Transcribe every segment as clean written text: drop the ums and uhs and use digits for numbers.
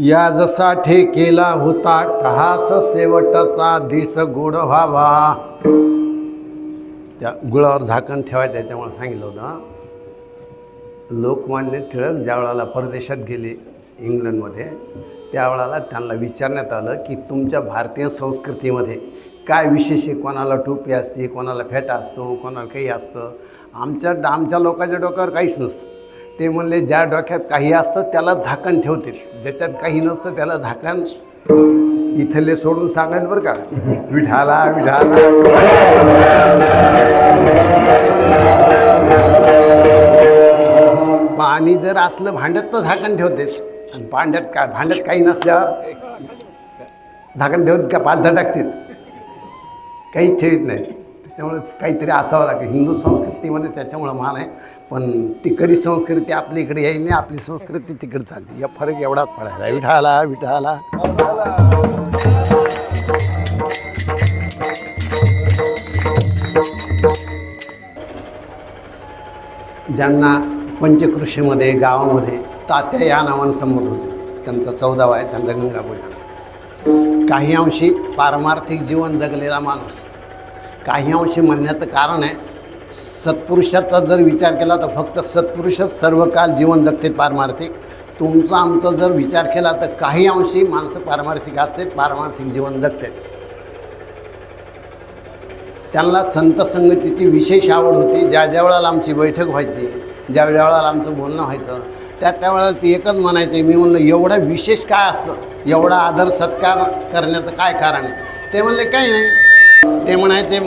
या जसा ठेकेला होता टहास शेवटचा दिस गोड व्हावा. त्या गुळावर झाकण ठेवायचं त्याच्यामुळे सांगितलं होतं. लोकमान्य टिळक ज्या वेळेला परदेशात गेले इंग्लंडमध्ये, त्यावेळेला त्यांना विचारण्यात आलं की तुमच्या भारतीय संस्कृतीमध्ये काय विशेष आहे. कोणाला टोपी असते, कोणाला फेटा असतो, कोणाला काही असतं. आमच्या लोकांच्या डोक्यावर काहीच नसतं. ते म्हणले ज्या डोक्यात काही असतं त्याला झाकण ठेवतील, ज्याच्यात काही नसतं त्याला झाकण इथले सोडून सांगायला बरं का. विठाला विठाला पाणी जर असलं भांड्यात तर झाकण ठेवते, आणि भांड्यात काही नसल्यावर झाकण ठेवत का पालथा टाकतील, काही ठेवत नाही. त्यामुळे काहीतरी असावं लागतं हिंदू संस्कृतीमध्ये. त्याच्यामुळं मान आहे. पण तिकडची संस्कृती आपली इकडे यायची नाही, आपली संस्कृती तिकडे चालली. या फरक एवढाच पडायला. विठाला विठाला ज्यांना पंचकृषीमध्ये गावामध्ये तात्या या नावानं संबोध होते, त्यांचा 14वा आहे, त्यांचा गंगापूजन. काही अंशी पारमार्थिक जीवन जगलेला माणूस. काही अंशी म्हणण्याचं कारण आहे सत्पुरुषाचा जर विचार केला तर फक्त सत्पुरुषच सर्व काळ जीवन जगतात पारमार्थिक. तुमचा आमचा जर विचार केला तर काही अंशी माणसं पारमार्थिक असतात, पारमार्थिक जीवन जगतात. त्यांना संत संगतीची विशेष आवड होती. ज्या वेळेला आमची बैठक व्हायची, ज्या वेळेला आमचं बोलणं व्हायचं, त्या वेळेला ती एकच म्हणायचे. मी म्हणलं एवढं विशेष काय असतं, एवढा आदर सत्कार करण्याचं काय कारण आहे. ते म्हणले काही नाही. ते म्हणायचे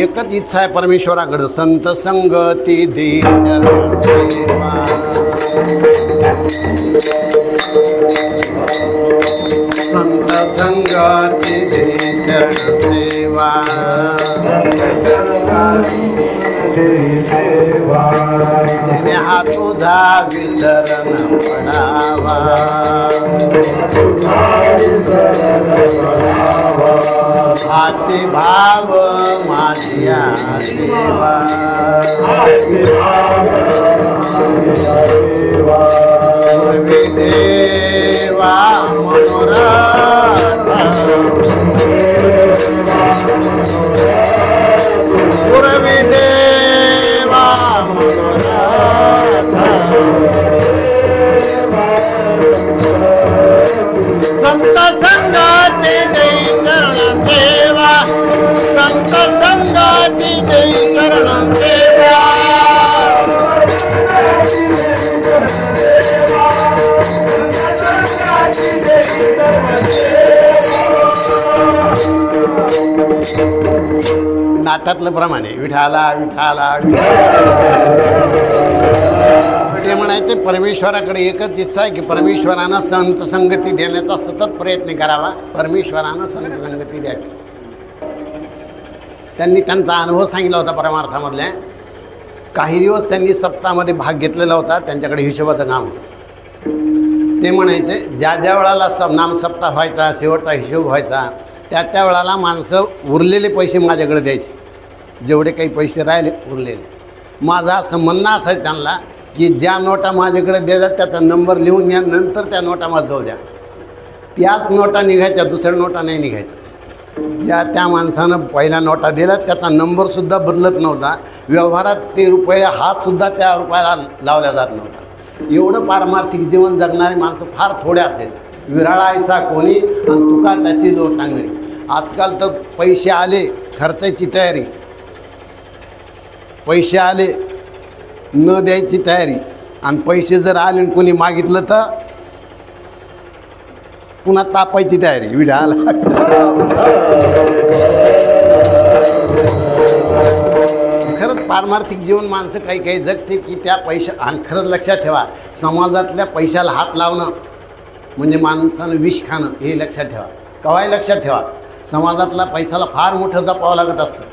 एकच इच्छा आहे परमेश्वराकडं, संत संगती दे चरण सेवा. संत संगती दे चरण सेवा. स्नेहा तुझा विसरण पडावा. हाचे भाव माझ्या देवा. पूर्वी देवा मनोरथ. पूर्वी देवा मनोरथ. संत संगती देई चरण सेवा. संत संगती देई चरण सेवा. नाटातलं प्रमाणे विठाला विठाला. ते म्हणायचे परमेश्वराकडे एकच इच्छा आहे की परमेश्वरानं संत संगती देण्याचा सतत प्रयत्न करावा. परमेश्वरानं संत संगती द्यावी. त्यांनी त्यांचा अनुभव सांगितला होता परमार्थामधल्या. काही दिवस त्यांनी सप्ताहामध्ये भाग घेतलेला होता. त्यांच्याकडे हिशोबाचं काम होतं. ते म्हणायचे ज्या वेळाला नाम सप्ताह व्हायचा, शेवटचा हिशोब व्हायचा, त्या वेळाला माणसं उरलेले पैसे माझ्याकडे द्यायचे. जेवढे काही पैसे राहिले उरलेले. माझं असं म्हणणं असं आहे त्यांना की ज्या नोटा माझ्याकडे द्यायला त्याचा नंबर लिहून घ्या, नंतर त्या नोटा माझं जाऊ द्या. त्याच नोटा निघायच्या, दुसऱ्या नोटा नाही निघायच्या. ज्या त्या माणसानं पहिल्या नोटा दिल्या त्याचा नंबरसुद्धा बदलत नव्हता. व्यवहारात ते रुपये हातसुद्धा त्या रुपयाला लावल्या जात नव्हता. एवढं पारमार्थिक जीवन जगणारी माणसं फार थोडे असेल. विराळायसा कोणी आणि तुका तशी लोटांगणी. आजकाल तर पैसे आले, खर्चाची तयारी. पैसे आले, न द्यायची तयारी. आणि पैसे जर आले आणि कोणी मागितलं तर पुन्हा तापायची तयारी. विढाला खरंच पारमार्थिक जीवन माणसं काही काही जगते की त्या पैशा. आणि खरंच लक्षात ठेवा, समाजातल्या पैशाला हात लावणं म्हणजे माणसानं विष खाणं, हे लक्षात ठेवा. कवाय लक्षात ठेवा, समाजातला पैशाला फार मोठं जपावं लागत असतं.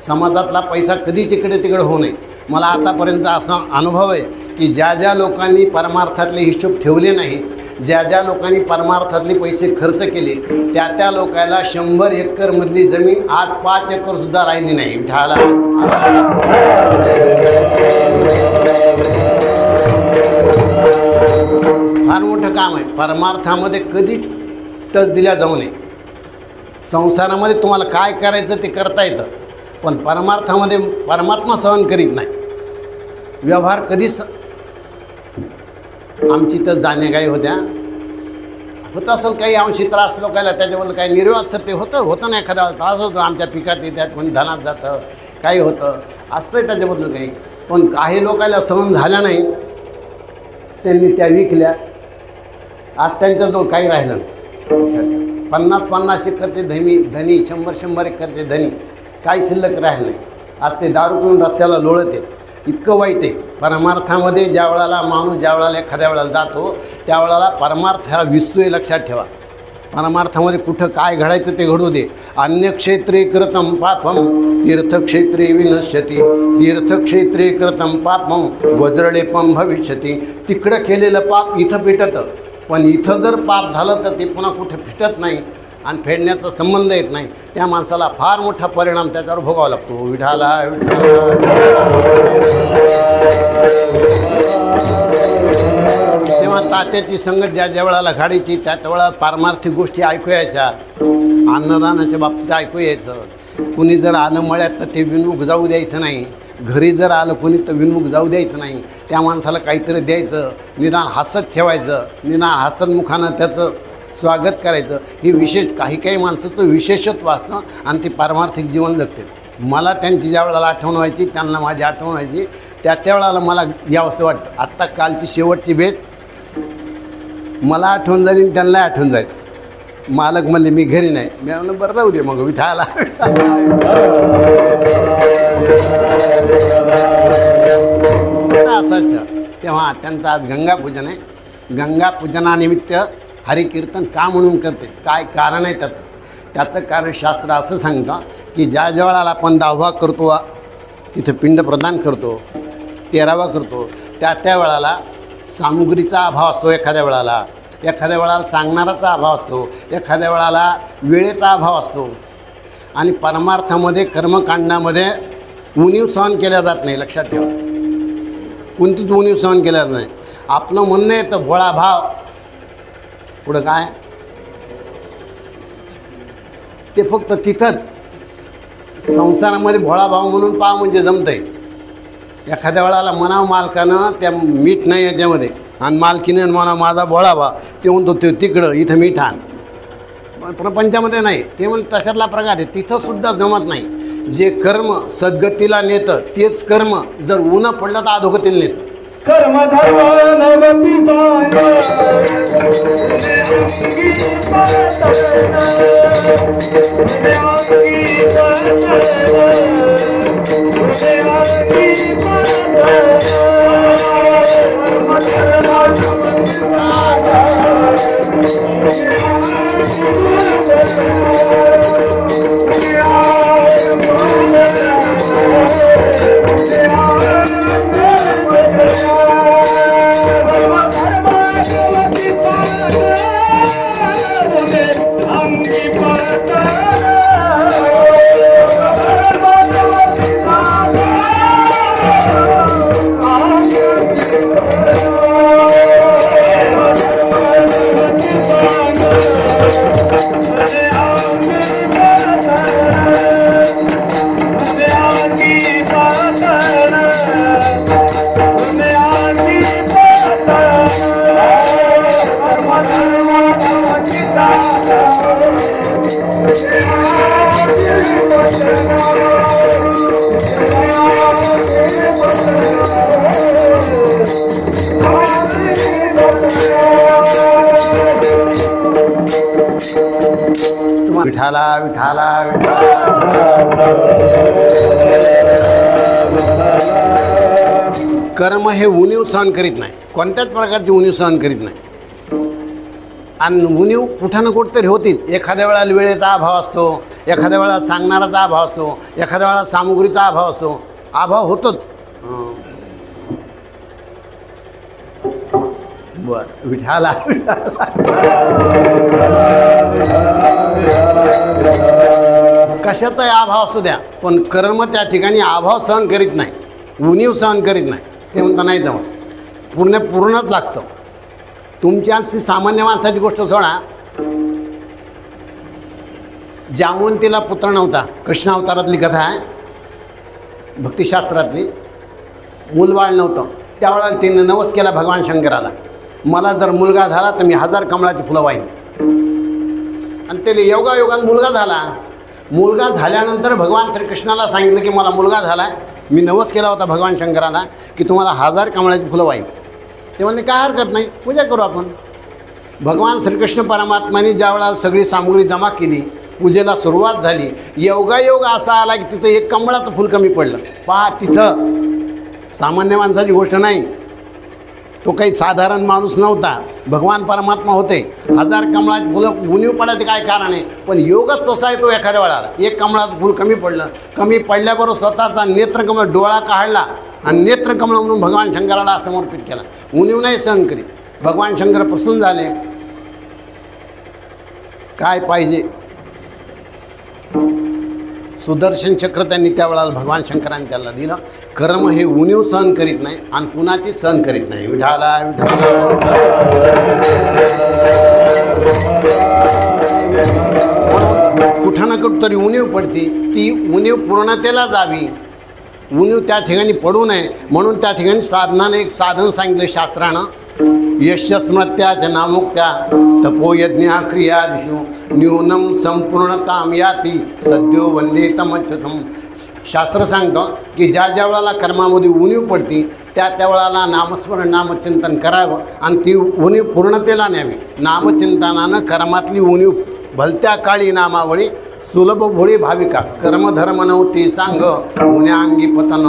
समाजातला पैसा कधी तिकडे होऊ नये. मला आतापर्यंत असा अनुभव आहे की ज्या लोकांनी परमार्थातले हिशोब ठेवले नाहीत, ज्या लोकांनी परमार्थातले पैसे खर्च केले, त्या लोकांना 100 एकरमधली जमीन आज 5 एकरसुद्धा राहिली नाही. विठाला फार मोठं काम आहे. परमार्थामध्ये कधी टच दिल्या जाऊ नये. संसारामध्ये तुम्हाला काय करायचं ते करता येतं, पण परमार्थामध्ये परमात्मा सहन करीत नाही. व्यवहार कधीच आमची तर जाणेगाई होत्या. होत असेल काही अंशी त्रास लोकायला, त्याच्याबद्दल काही निर्वाद सत्य होतं नाही. एखादा त्रास होतो, आमच्या पिकात येतात, कोणी धनात जातं, काही होतं असतंय त्याच्याबद्दल काही. पण काही लोकायला सहन झाल्या नाही, त्यांनी त्या विकल्या. आज त्यांच्याजवळ काही राहिलं नाही. 50-50 एकरचे धनी 100-100 एकरचे धनी काही शिल्लक राहिले नाही. आज ते दारू पिऊन रस्त्याला लोळत आहेत. इतकं वाईट आहे. परमार्थामध्ये ज्या वेळेला माणूस ज्या वेळेला एखाद्या वेळेला जातो त्यावेळेला परमार्थ हा विसतोय, लक्षात ठेवा. परमार्थामध्ये कुठं काय घडायचं ते घडू दे. अन्यक्षेत्रे कृतं पापम तीर्थक्षेत्रे विनश्यती, तीर्थक्षेत्रे कृतं पापम वज्रलेपम भविष्यती. तिकडं केलेलं पाप इथं फिटतं, पण इथं जर पाप झालं तर ते पुन्हा कुठे फिटत नाही आणि फेडण्याचा संबंध येत नाही. त्या माणसाला फार मोठा परिणाम त्याच्यावर भोगावा लागतो. विठाला तेव्हा तात्याची संगत ज्या वेळेला घाडायची त्या वेळेला पारमार्थिक गोष्टी ऐकू यायच्या. अन्नदानाच्या बाबतीत ऐकू यायचं. कुणी जर आलं मळ्यात तर ते विनमुख जाऊ द्यायचं नाही. घरी जर आलं कोणी तर विनमुख जाऊ द्यायचं नाही. त्या माणसाला काहीतरी द्यायचं, निदान हसत ठेवायचं, निदान हसतमुखानं त्याचं स्वागत करायचं. हे विशेष काही माणसाचं विशेषत्व असतं आणि ते पारमार्थिक जीवन जगते. मला त्यांची ज्या वेळेला आठवण व्हायची, त्यांना माझी आठवण व्हायची, त्या वेळेला मला यावंसं वाटतं. आत्ता कालची शेवटची भेट मला आठवण झाली आणि त्यांना आठवण जाईल. मालक म्हणले मी घरी नाही. मी म्हणलं बरं राहू दे मग विठाला. असं तेव्हा त्यांचं आज गंगापूजन आहे. गंगापूजनानिमित्त हरिकीर्तन का म्हणून करते, काय कारण आहे त्याचं कारण शास्त्र असं सांगतं की ज्या वेळेला आपण 10वा करतो, तिथं पिंड प्रदान करतो, 13वा करतो, त्या वेळेला सामुग्रीचा अभाव असतो. एखाद्या वेळेला सांगणाराचा अभाव असतो. एखाद्या वेळेला वेळेचा अभाव असतो. आणि परमार्थामध्ये कर्मकांडामध्ये उणीव सहन केल्या जात नाही. लक्षात ठेवा, कोणतीच उणीव सहन केल्या जात नाही. आपलं म्हणणं येतं भोळा भाव, पुढं काय ते फक्त तिथंच संसारामध्ये भोळा भाव म्हणून पहा म्हणजे जमतंय. एखाद्या वेळेला म्हणावं मालकानं त्या मीठ नाही याच्यामध्ये आणि मालकीने म्हणावं माझा भोळा भाव, ते म्हणतो ते तिकडं इथं मीठ आण. प्रपंचामध्ये नाही ते म्हणजे तशातला प्रकार आहे. तिथंसुद्धा जमत नाही. जे कर्म सद्गतीला नेतं तेच कर्म जर उन्हा पडलं तर अधोगतीला नेतं. विठाला विठाला कर्म हे उणीव सहन करीत नाही. कोणत्याच प्रकारची उणीव सहन करीत नाही. आणि उणीव कुठं ना कुठं तरी होतीच. एखाद्या वेळेला वेळेचा अभाव असतो, एखाद्या वेळेला सांगणाराचा अभाव असतो, एखाद्या वेळेला सामुग्रीचा अभाव असतो. अभाव होतोच. बरं विठाला कशाचाही अभाव असू द्या, पण कर्म त्या ठिकाणी अभाव सहन करीत नाही, उणीव सहन करीत नाही. ते म्हणता नाही जमत, पूर्णच लागतं. तुमची आमची सामान्य माणसाची गोष्ट सोडा, जामवंतीला पुत्र नव्हता, कृष्ण अवतारातली कथा आहे, भक्तिशास्त्रातली. मूलबाळ नव्हतं, त्यावेळेला तिने नवस केला भगवान शंकराला, मला जर मुलगा झाला तर मी 1000 कमळाची फुलं वाहीन. आणि त्याला योगायोगाने मुलगा झाला. मुलगा झाल्यानंतर भगवान श्रीकृष्णाला सांगितलं की मला मुलगा झाला, मी नवस केला होता भगवान शंकराला की तुम्हाला 1000 कमळाची फुलं वाहीन. ते म्हणले काय हरकत नाही, पूजा करू आपण. भगवान श्रीकृष्ण परमात्माने ज्यावेळेला सगळी सामुग्री जमा केली, पूजेला सुरुवात झाली, योगायोग असा आला की तिथं एक कमळाचं फुल कमी पडलं. पहा, तिथं सामान्य माणसाची गोष्ट नाही, तो काही साधारण माणूस नव्हता, भगवान परमात्मा होते. 1000 कमळाची फुलं उणीव पडायचे काय कारण आहे, पण योगच तसा आहे तो एखाद्या वेळाला एक कमळाचं फुल कमी पडलं. कमी पडल्याबरोबर स्वतःचा नेत्रकमळ डोळा काढला आणि नेत्रकमळ म्हणून भगवान शंकराला समर्पित केला. उणीव नाही सहन करीत. भगवान शंकर प्रसन्न झाले. काय पाहिजे, सुदर्शन चक्र त्यांनी त्यावेळेला भगवान शंकरांनी त्याला दिलं. कर्म हे उणीव सहन करीत नाही आणि कुणाची सहन करीत नाही. विठाला कुठं ना कुठं तरी उणीव पडती, ती उणीव पूर्णतेला जावी, उणीव त्या ठिकाणी पडू नये म्हणून त्या ठिकाणी साधनाने एक साधन सांगितलं शास्त्रानं. यश स्मृत्या नामुक्त्या तपोयज्ञा क्रियादिषु न्यूनम संपूर्णताम याती सद्यो वंदे तमच्युतम. शास्त्र सांगतं की ज्या ज्या वेळाला कर्मामध्ये उणीव पडती त्या वेळाला नामस्मरण नामचिंतन करावं आणि ती उणीव पूर्णतेला न्यावी. नामचिंतनानं कर्मातली उणीव भलत्या काळी नामावळी सुलभ भोळी भाविका. कर्मधर्म नव्हती सांग उन्यांगी पतन,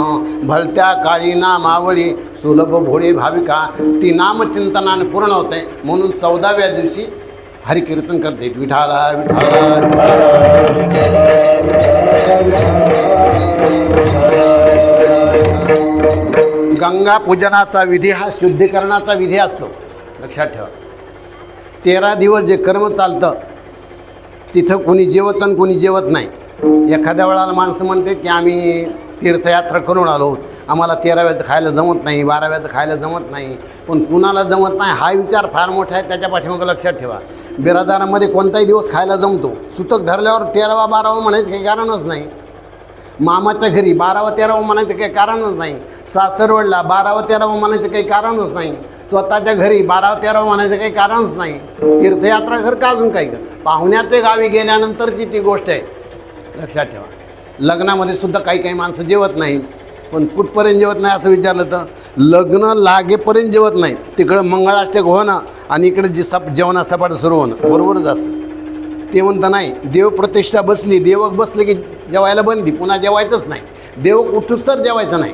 भलत्या काळी नामावळी सुलभ भोळी भाविका. ती नामचिंतनाने पूर्ण होते म्हणून 14व्या दिवशी हरिकीर्तन करते. विठाला विठाला. गंगा पूजनाचा विधी हा शुद्धीकरणाचा विधी असतो, लक्षात ठेवा. 13 दिवस जे कर्म चालतं तिथं कोणी जेवत आणि कोणी जेवत नाही. एखाद्या वेळाला माणसं म्हणते की आम्ही तीर्थयात्रा करून आलो, आम्हाला 13व्याचं खायला जमत नाही, 12व्याचं खायला जमत नाही. पण कुणाला जमत नाही हा विचार फार मोठा आहे, त्याच्या पाठीमागं लक्षात ठेवा. बिरादारामध्ये कोणताही दिवस खायला जमतो. सुतक धरल्यावर 13वा 12वा म्हणायचं काही कारणच नाही. मामाच्या घरी 12वा 13वा म्हणायचं काही कारणच नाही. सासरवडला 12वा 13वा म्हणायचं काही कारणच नाही. स्वतःच्या घरी 12वा 13वा म्हणायचं काही कारणच नाही. तीर्थयात्रा घर का अजून काही पाहुण्याच्या गावी गेल्यानंतरची ती गोष्ट आहे, लक्षात ठेवा. लग्नामध्ये सुद्धा काही माणसं जेवत नाही. पण कुठपर्यंत जेवत नाही असं विचारलं तर लग्न लागेपर्यंत जेवत नाही. तिकडं मंगळाष्टक होणं आणि इकडे जेवणा सपाट सुरू होणं बरोबरच असं. ते म्हणतं नाही, देवप्रतिष्ठा बसली, देवक बसले की जेवायला बंदी, पुन्हा जेवायचंच नाही. देवक उठूच तर जेवायचं नाही.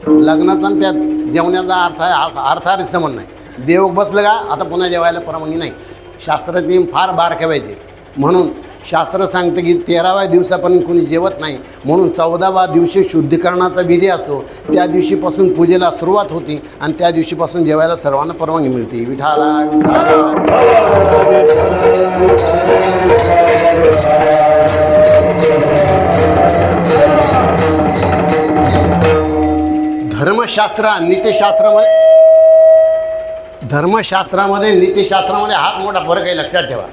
लग्नाचा आणि त्यात जेवण्याचा अर्थार्थ संबंध नाही. देवक बसलं का आता पुन्हा जेवायला परवानगी नाही. शास्त्राचे फार बारकावायचे म्हणून शास्त्र सांगतं की 13व्या दिवसापर्यंत कोणी जेवत नाही. म्हणून 14व्या दिवशी शुद्धीकरणाचा विधी असतो. त्या दिवशीपासून पूजेला सुरुवात होती आणि त्या दिवशीपासून जेवायला सर्वांना परवानगी मिळते. विठाला धर्मशास्त्रामध्ये नीतिशास्त्रामध्ये हा मोठा फरक आहे, लक्षात ठेवा.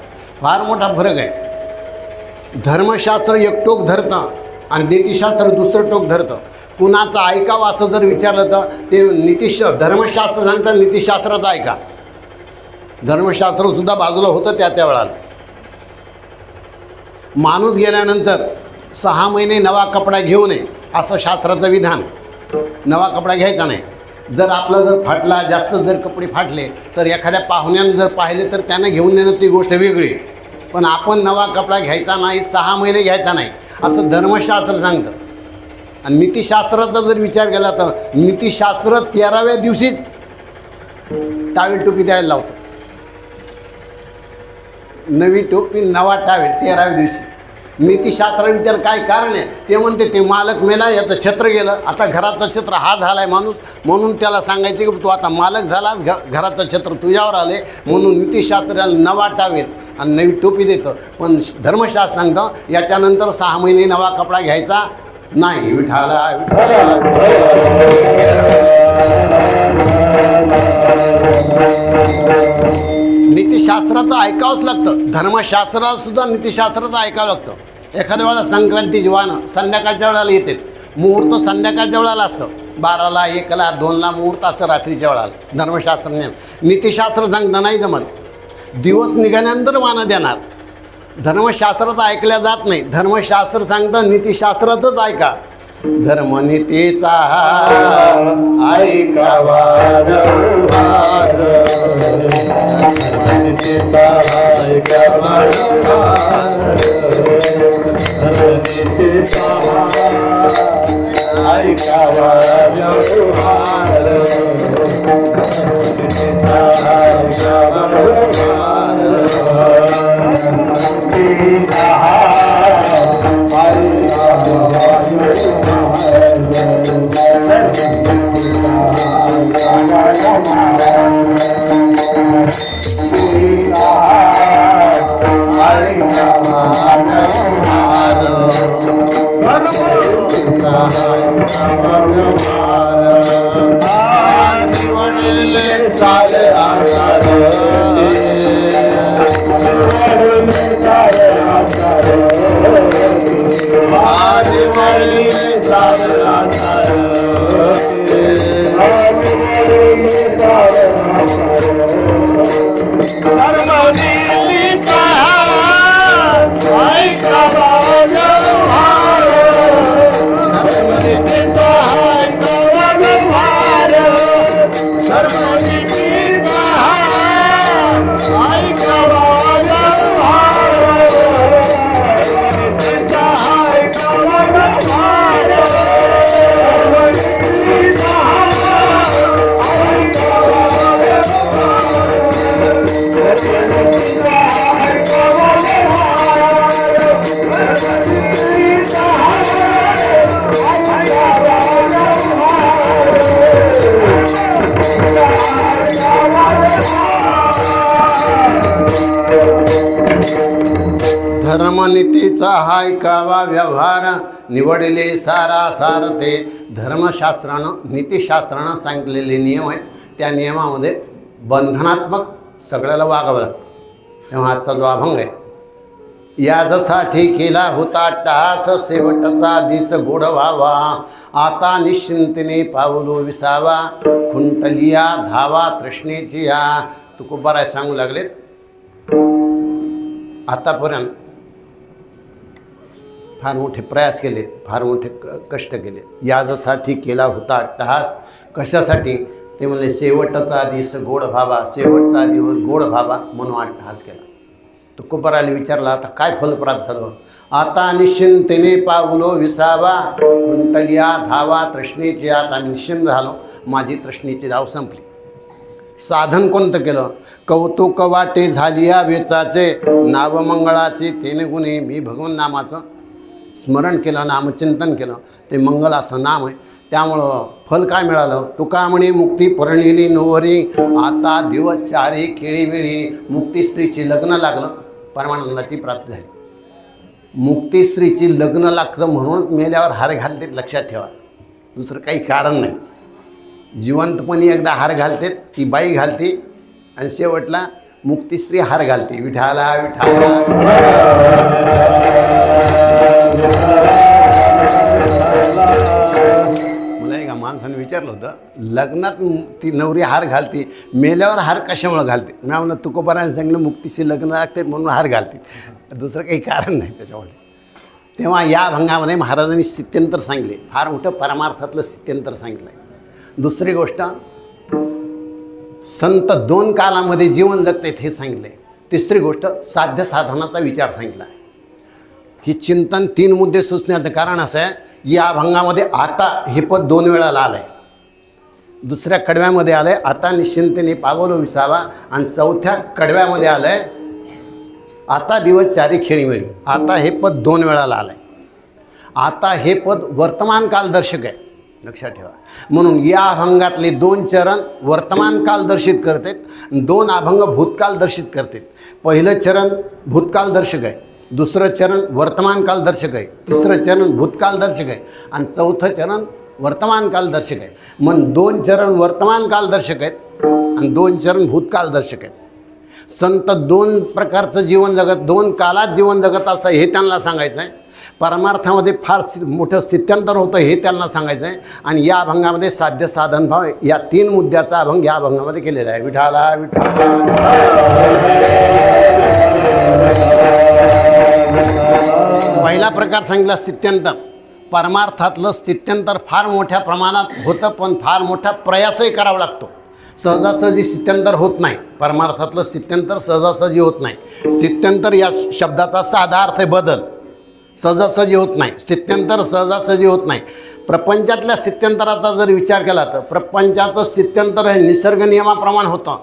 फार मोठा फरक आहे. धर्मशास्त्र एक टोक धरतं आणि नीतिशास्त्र दुसरं टोक धरतं. कुणाचं ऐकावं असं जर विचारलं तर ते धर्मशास्त्र सांगतं नीतिशास्त्राचं ऐका. धर्मशास्त्रसुद्धा बाजूला होतं त्या वेळाला. माणूस गेल्यानंतर 6 महिने नवा कपडा घेऊ नये असं शास्त्राचं विधान. नवा कपडा घ्यायचा नाही. जर आपला जर फाटला, जास्त जर कपडे फाटले तर एखाद्या पाहुण्यानं जर पाहिले तर त्यांना घेऊन देणं ती गोष्ट वेगळी. पण आपण नवा कपडा घ्यायचा नाही, 6 महिने घ्यायचा नाही असं धर्मशास्त्र सांगतं. आणि नीतिशास्त्राचा जर विचार केला तर नीतिशास्त्र 13व्या दिवशीच टावेल टोपी द्यायला लावतं. नवी टोपी नवा टावेल 13व्या दिवशी. नीतिशास्त्र विचार काय कारण आहे ते म्हणते ते मालक मेला, याचं छत्र गेलं, आता घराचं छत्र हा झाला आहे माणूस, म्हणून त्याला सांगायचे की तू आता मालक झालास, घराचं छत्र तुझ्यावर आले. म्हणून नीतिशास्त्राला नवा टावेल आणि नवी टोपी देतं. पण धर्मशास्त्र सांगतं याच्यानंतर 6 महिने नवा कपडा घ्यायचा नाही. विठाला विठाला. धर्मशास्त्राला सुद्धा नीतिशास्त्राचं ऐकावं लागतं. एखाद्या वेळेला संक्रांतीची वाहनं संध्याकाळच्या वेळेला येते, मुहूर्त संध्याकाळच्या वेळेला असतं, 12ला 1ला 2ला मुहूर्त असतं रात्रीच्या वेळेला. धर्मशास्त्र नियम. नीतिशास्त्र सांगता नाही जमत, दिवस निघाल्यानंतर वाहनं देणार. धर्मशास्त्राचं ऐकल्या जात नाही. धर्मशास्त्र सांगतं नीतिशास्त्राचंच ऐका. धर्मनीतीचा ऐकावा व्यवहार, धर्मनीतीचा ऐकावा व्यवहार, धर्मनीतीचा ऐकावा व्यवहार, धर्मनीतीचा ऐकावा व्यवहार. धर्मनीतीचा ऐकावा व्यवहार, निवडले सारा सारते. धर्मशास्त्रानं नीतिशास्त्रानं सांगितलेले नियम आहेत, त्या नियमामध्ये बंधनात्मक सगळ्याला वागावं लागतं. तेव्हा आजचा जो अभंग आहे, याजसाठी केला होता टास, शेवटचा दिस गोड व्हावा, आता निश्चिंतीने पावलो विसावा, खुंटलिया धावा तृष्णेची या. तुकोबाराय सांगू लागलेत, आतापर्यंत फार मोठे प्रयास केले, फार मोठे कष्ट केले. याजसाठी केला होता अट्टहास. कशासाठी? ते म्हणले शेवटचा दिवस गोड व्हावा, शेवटचा दिवस गोड व्हावा म्हणून अट्टहास केला. तुकोबारायला विचारला, आता काय फल प्राप्त झालं? आता निश्चिंतेने पावलो विसावा, कुंटलिया धावा तृष्णेची. आता निश्चिंत झालो, माझी तृष्णेची धाव संपली. साधन कोणतं केलं? कौतुक वाटे झाली या वेचाचे, नावमंगळाचे तेने गुणे. मी भगवान नामाचं स्मरण केलं, नामचिंतन केलं, ते मंगल असं नाम आहे. त्यामुळं फल काय मिळालं? तुका म्हणे मुक्ती परिणिली नोवरी, आता दिवस चारी केळी मिळी. मुक्तिस्त्रीची लग्न लागलं, परमानंदाची प्राप्ती झाली. मुक्तिस्त्रीची लग्न लागतं म्हणून मेल्यावर हार घालते, लक्षात ठेवा. दुसरं काही कारण नाही. जिवंतपणी एकदा हार घालते, ती बाई घालते, आणि शेवटला मुक्तिस्त्री हार घालते. विठाला विठाला. मला एका माणसाने विचारलं होतं, लग्नात ती नवरी हार घालते, मेल्यावर हार कशामुळे घालते? मी म्हणलं, तुकोबाराने सांगितलं मुक्तीशी लग्न लागते म्हणून हार घालते, दुसरं काही कारण नाही त्याच्यामध्ये. तेव्हा या अभंगामध्ये महाराजांनी स्थित्यंतर सांगितले, फार मोठं परमार्थातलं स्थित्यंतर सांगितलं आहे. दुसरी गोष्ट, संत 2 कालामध्ये जीवन जगतात हे सांगितलं आहे. तिसरी गोष्ट, साध्य साधनाचा विचार सांगितला आहे. ही चिंतन 3 मुद्दे सुचण्याचं कारण असं आहे, या अभंगामध्ये आता हे पद 2 वेळाला आलं आहे. दुसऱ्या कडव्यामध्ये आलं आहे आता निश्चिंतेने पावलो विसावा, आणि चौथ्या कडव्यामध्ये आलं आहे आता दिवस चारी खेळीमेळी. आता हे पद 2 वेळाला आलं आहे. आता हे पद वर्तमान कालदर्शक आहे, लक्षात ठेवा. म्हणून या अभंगातले 2 चरण वर्तमान काल दर्शित करतात, 2 अभंग भूतकाल दर्शित करतात. पहिलं चरण भूतकाल दर्शक आहे, दुसरं चरण वर्तमान काल दर्शक आहे, तिसरं चरण भूतकाल दर्शक आहे, आणि चौथं चरण वर्तमान काल दर्शक आहे. मग 2 चरण वर्तमान काल दर्शक आहेत आणि 2 चरण भूतकाल दर्शक आहेत. संत दोन प्रकारचं जीवन जगत, दोन कालात जीवन जगत असतं हे त्यांना सांगायचं आहे. परमार्थामध्ये फार मोठं स्थित्यंतर होतं हे त्यांना सांगायचं आहे. आणि या अभंगामध्ये साध्य साधन भाव या 3 मुद्द्याचा अभंग या अभंगामध्ये केलेला आहे. विठाला विठा. पहिला प्रकार सांगितला स्थित्यंतर. परमार्थातलं स्थित्यंतर फार मोठ्या प्रमाणात होतं, पण फार मोठा प्रयासही करावा लागतो. सहजासहजी स्थित्यंतर होत नाही. परमार्थातलं स्थित्यंतर सहजासहजी होत नाही. स्थित्यंतर या शब्दाचा साधा अर्थ आहे बदल. सहजासहजी होत नाही. स्थित्यंतर सहजासहजी होत नाही. प्रपंचातल्या स्थित्यंतराचा जर विचार केला तर प्रपंचाचं स्थित्यंतर हे निसर्ग नियमाप्रमाणे होतं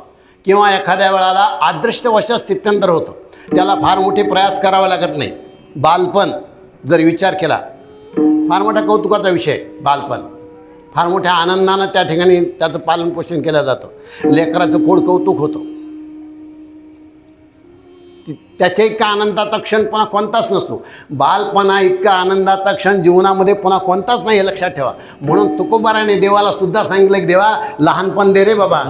किंवा एखाद्या वेळाला अदृष्टवशात स्थित्यंतर होतं. त्याला फार मोठे प्रयास करावे लागत नाही. बालपण जर विचार केला, फार मोठ्या कौतुकाचा विषय. बालपण फार मोठ्या आनंदानं त्या ठिकाणी त्याचं पालनपोषण केलं जातं. लेकराचं खोड कौतुक होतं. त्याच्या इतका आनंदाचा क्षण पुन्हा कोणताच नसतो. बालपणा इतका आनंदाचा क्षण जीवनामध्ये पुन्हा कोणताच नाही हे लक्षात ठेवा. म्हणून तुकोबाराने देवाला सुद्धा सांगितलं की देवा लहानपण दे रे बाबा.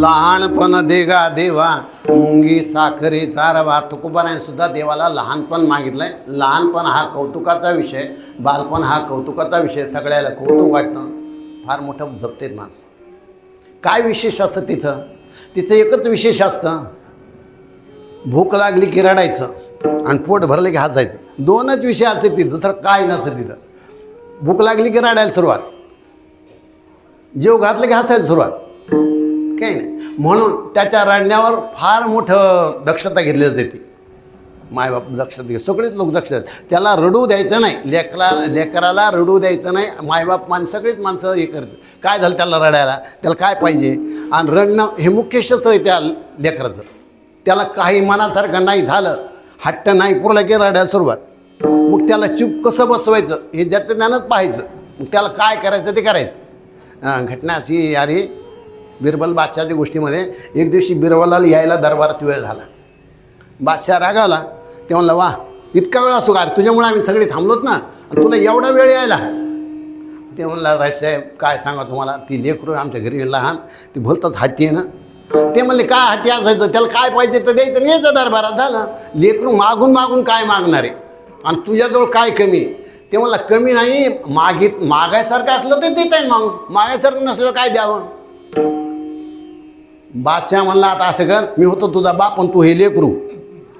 लहानपण देगा देवा मुंगी साखरे चारवा. तुकोबाराने सुद्धा देवाला लहानपण मागितलंय. लहानपण हा कौतुकाचा विषय, बालपण हा कौतुकाचा विषय. सगळ्याला कौतुक वाटतं. फार मोठं जपतेत माणसं. काय विशेष असतं तिथं? तिथं एकच विशेष असतं, भूक लागली की रडायचं आणि पोट भरलं की हसायचं. दोनच विषय असते तिथं, दुसरं काय नसतं तिथं. भूक लागली की रडायला सुरुवात, जेव घातलं की हसायला सुरुवात, काही नाही. म्हणून त्याच्या रडण्यावर फार मोठं दक्षता घेतली जाते. ती मायबाप दक्षता घे, सगळेच लोक दक्ष देतात. त्याला रडू द्यायचं नाही. लेकराला रडू द्यायचं नाही. मायबाप सगळीच माणसं हे करतात. काय झालं त्याला रडायला, त्याला काय पाहिजे, आणि रडणं हे मुख्य शस्त्र आहे त्या लेकराचं. त्याला काही मनासारखं नाही झालं, हट्ट नाही पुरला की रडायला सुरुवात. मग त्याला चूप कसं बसवायचं हे ज्याचं ज्ञानच पाहायचं. मग त्याला काय करायचं ते करायचं. घटना अशी, अरे बिरबल बादशहाच्या गोष्टीमध्ये एक दिवशी बिरबलाला यायला दरबारात वेळ झाला. बादशाह रागावला. ते म्हणला वा इतका वेळ असतो का, अरे तुझ्यामुळे आम्ही सगळे थांबलोत ना, तुला एवढा वेळ यायला. ते म्हणला रायसाहेब काय सांगा तुम्हाला, ती लेकरू आमच्या घरी लहान, ती भलतंच हट्टी आहे ना. ते म्हणले काय हट्टी असायचं, त्याला काय पाहिजे तर द्यायचं, यायचं दरबारात. झालं. लेकरू मागून मागून काय मागणार आहे, आणि तुझ्याजवळ काय कमी. ते म्हणला कमी नाही, मागायसारखं असलं तर देत आहे, मागायसारखं नसलं काय द्यावं. बादशाह म्हणला आता असं कर, मी होतो तुझा बाप पण तू हे लेकरू,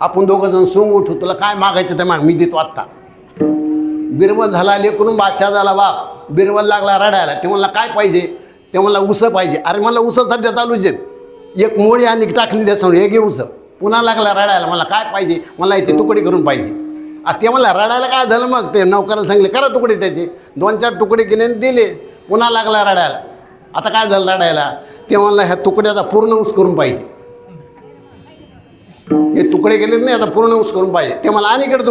आपण दोघं जण सोंग उठू, तुला काय मागायचं ते माग, मी देतो आत्ता. बिरबल झाला लेकरून, बादशाह झाला बाप. बिरबल लागला रडायला. ते म्हणला काय पाहिजे. ते म्हणला उसं पाहिजे. अरे मला उसं सध्या चालूच आहेत, एक मोळी आणली टाकली द्या समोर, हे घे उसं. पुन्हा लागला रडायला. मला काय पाहिजे, मला इथे तुकडे करून पाहिजे. ते म्हणला रडायला काय झालं, मग ते नौकराला सांगले करा तुकडे त्याचे. 2-4 तुकडे केले आणि दिले. पुन्हा लागला रडायला. आता काय झालं रडायला. ते म्हणला ह्या तुकड्याचा पूर्ण ऊस करून पाहिजे. हे तुकडे गेलेत नाही, आता पूर्ण ऊस करून पाहिजे. ते मला आणि इकडे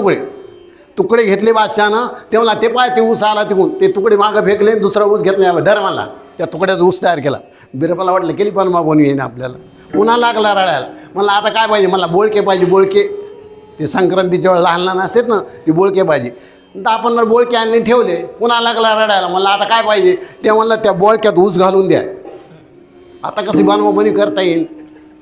तुकडे घेतले बादशहानं. ते मला ते पाय ते ऊस आला तिकून, ते तुकडे मागं फेकले, दुसरा ऊस घेतला. धर मला त्या तुकड्याचा ऊस तयार केला. बिरबला वाटलं केली पण बनवून येईन आपल्याला. पुन्हा लागला रडायला. म्हणलं आता काय पाहिजे, मला बोळके पाहिजे, बोळके. ते संक्रांतीच्या वेळेला लहान लहान असतात ना, ती बोळके पाहिजे. तर आपण बोळके आणले ठेवले. पुन्हा लागला रडायला. म्हणलं आता काय पाहिजे? ते म्हणलं त्या बोळक्यात ऊस घालून द्या. आता कशी बनवाबनी करता येईल?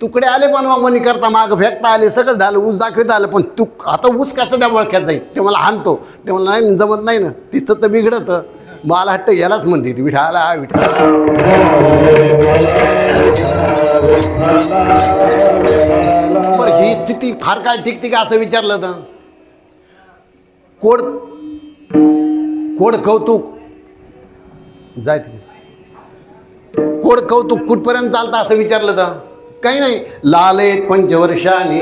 तुकडे आले बनवाबनी करता, मागं फेकता आले, सगळं झालं, ऊस दाखवता आलं, पण आता ऊस कसं त्या बोळक्यात जाईल? ते मला हाणतो. ते म्हणलं नाही जमत नाही ना, तिथं तर बिघडतं. मला हट्ट यालाच म्हणते ती विठाला विठाला. बरं ही स्थिती फार काळ टिकते का असं विचारलं तर कोड कोड कौतुक जाय कोड कौतुक कुठपर्यंत चालतं असं विचारलं तर काही नाही. लालेत पंचवर्षाने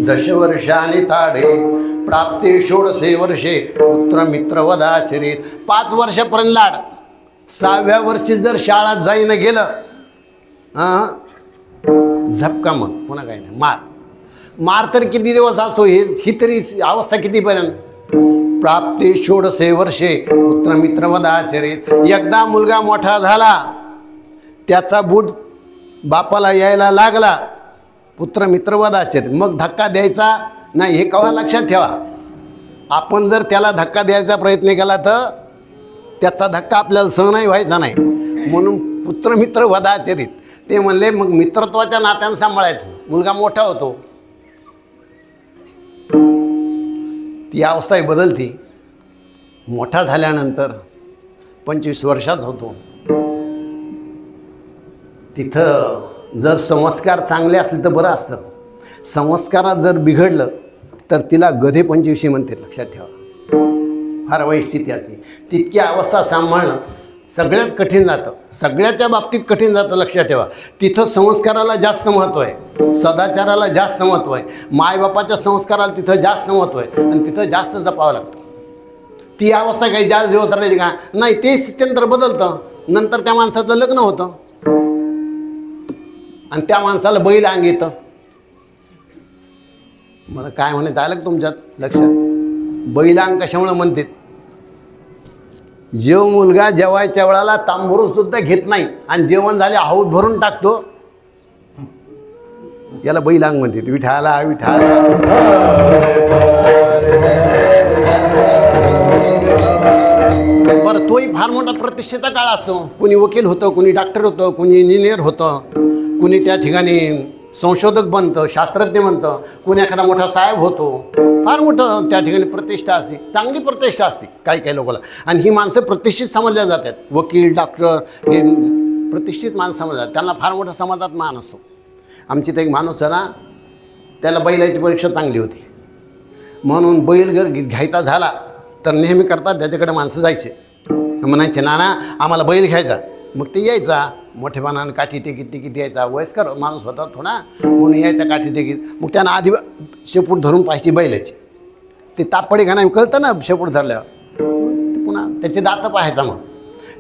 दशवर्षाने ताडेत प्राप्ते षोडशे वर्षे पुत्र मित्र वदाचरित. 5 वर्षापर्यंत लाड. 6व्या वर्षी जर शाळा जाईनं गेलं झपका मग पुन्हा काही नाही. मार तर किती दिवस असतो ही तरी अवस्था कितीपर्यंत? प्राप्ते षोडशे वर्षे पुत्र मित्र वदाचरित. एकदा मुलगा मोठा झाला, त्याचा बूट बापाला यायला लागला, पुत्र मित्र वदाचरित. मग धक्का द्यायचा नाही हे केव्हा लक्षात ठेवा. आपण जर त्याला धक्का द्यायचा प्रयत्न केला तर त्याचा धक्का आपल्याला सहनही व्हायचा नाही. म्हणून पुत्र मित्र वदाचरित. ते म्हणले मग मित्रत्वाच्या नात्यानं सांभाळायचं. मुलगा मोठा होतो, ती अवस्था बदलती. मोठा झाल्यानंतर 25 वर्षाचा होतो. तिथं जर संस्कार चांगले असले तर बरं असतं. संस्कारात जर बिघडलं तर तिला गधे 25 म्हणते. लक्षात ठेवा. फार वाईट स्थिती असते. तितकी अवस्था सांभाळणं सगळ्यात कठीण जातं. सगळ्याच्या बाबतीत कठीण जातं. लक्षात ठेवा. तिथं संस्काराला जास्त महत्त्व आहे, सदाचाराला जास्त महत्त्व आहे, मायबापाच्या संस्काराला तिथं जास्त महत्त्व आहे आणि तिथं जास्त जपावं लागतं. ती अवस्था काही जास्त दिवस राहिली का नाही, ते स्थित्यंतर बदलतं. नंतर त्या माणसाचं लग्न होतं आणि त्या माणसाला बैल अंग येतं. मला काय म्हणत आलं का तुमच्यात लक्षात? बैल अंग कशामुळे म्हणतात? जेव मुलगा जेवायच्या वेळाला तांबूरून सुद्धा घेत नाही आणि जेवण झाले हाऊत भरून टाकतो, याला बैल अंग म्हणतात. विठाला विठाला. बरं तोही फार मोठा प्रतिष्ठेचा काळ असतो. कुणी वकील होतं, कुणी डॉक्टर होतं, कुणी इंजिनियर होतं, कुणी त्या ठिकाणी संशोधक बनतं, शास्त्रज्ञ बनतं, कुणी एखादा मोठा साहेब होतो. फार मोठं त्या ठिकाणी प्रतिष्ठा असते, चांगली प्रतिष्ठा असते काही काही लोकांना. आणि ही माणसं प्रतिष्ठित समजल्या जातात. वकील डॉक्टर हे प्रतिष्ठित माणसं समजतात. त्यांना फार मोठा समाजात मान असतो. आमची तर एक माणूस आहे ना, त्याला बैलाची परीक्षा चांगली होती म्हणून बैल जर घ्यायचा झाला तर नेहमी करतात त्याच्याकडे माणसं जायचे, म्हणायचे नाना आम्हाला बैल घ्यायचा. मग ते यायचा मोठेपणानं, काठी तिकीट यायचा. वयस्कर माणूस होता थोडा म्हणून यायचा काठी तिकीट. मग त्यांना आधी शेपूट धरून पाहायची बैलाची. ते तापडी घाणा कळतं ना शेपूट धरल्यावर. पुन्हा त्याचे दात पाहायचा. मग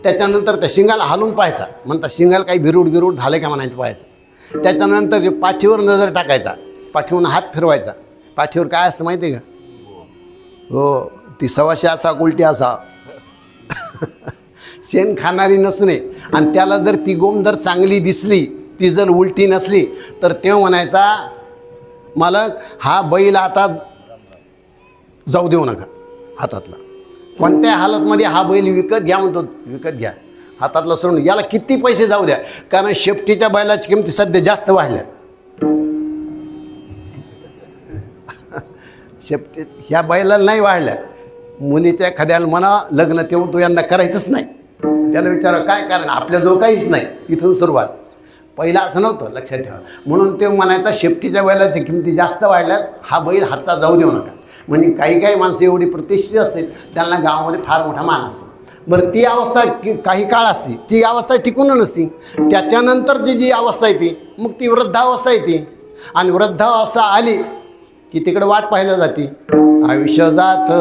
त्याच्यानंतर त्या शिंगाला हालून पाहायचा. म्हणतात शिंगाला काही भिरूड झाले का म्हणायचं पाहायचं. त्याच्यानंतर पाठीवर नजर टाकायचा, पाठीवरून हात फिरवायचा. पाठीवर काय असतं माहिती आहे का? हो ती सवाशी असा उलटी असा शेण खाणारी नसू नये. आणि त्याला जर ती गोम जर चांगली दिसली, ती जर उलटी नसली तर तेव्हा म्हणायचा मालक हा बैल आता जाऊ देऊ नका हातातला. कोणत्या हालतमध्ये हा बैल विकत घ्या म्हणतो. विकत घ्या हातातला सोडून. याला किती पैसे जाऊ द्या, कारण शेपटीच्या बैलाची किमती सध्या जास्त वाढल्यात. शेपटी ह्या बैलाला नाही वाढल्या. मुलीच्या एखाद्याला म्हणा लग्न तेव्हा तो यंदा करायचंच नाही. त्याला विचारा काय कारण, आपल्याजवळ काहीच नाही. इथून सुरुवात. पहिला असं नव्हतं. लक्षात ठेवा. म्हणून ते म्हणायचा शेपटीच्या बैलाची किमती जास्त वाढल्यात, हा बैल हातात जाऊ देऊ नका. म्हणजे काही माणसं एवढी प्रतिष्ठित असतील त्यांना गावामध्ये फार मोठा मान असतो. बरं ती अवस्था काही काळ असते, ती अवस्था टिकून नसती. त्याच्यानंतरची जी अवस्था येते मग ती वृद्धावस्था येते. आणि वृद्धावस्था आली की तिकडे वाट पाहिलं जाते. आयुष्य जात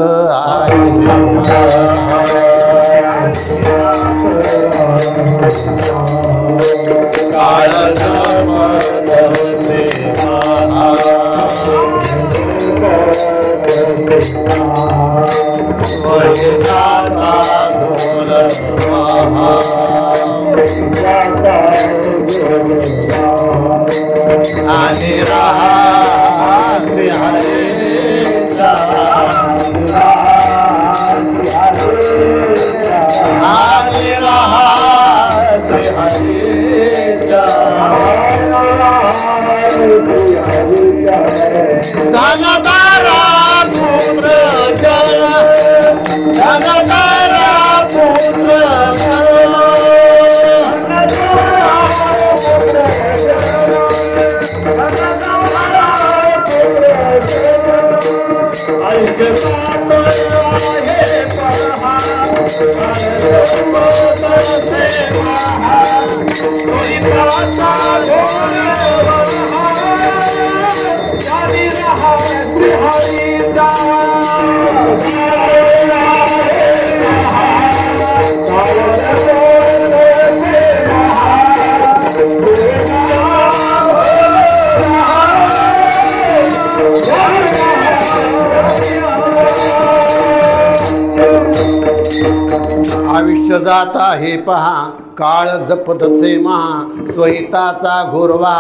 आणि रहा आयुष्य जात आहे पहा काळ जपतसे महा स्वहिताचा घोरवा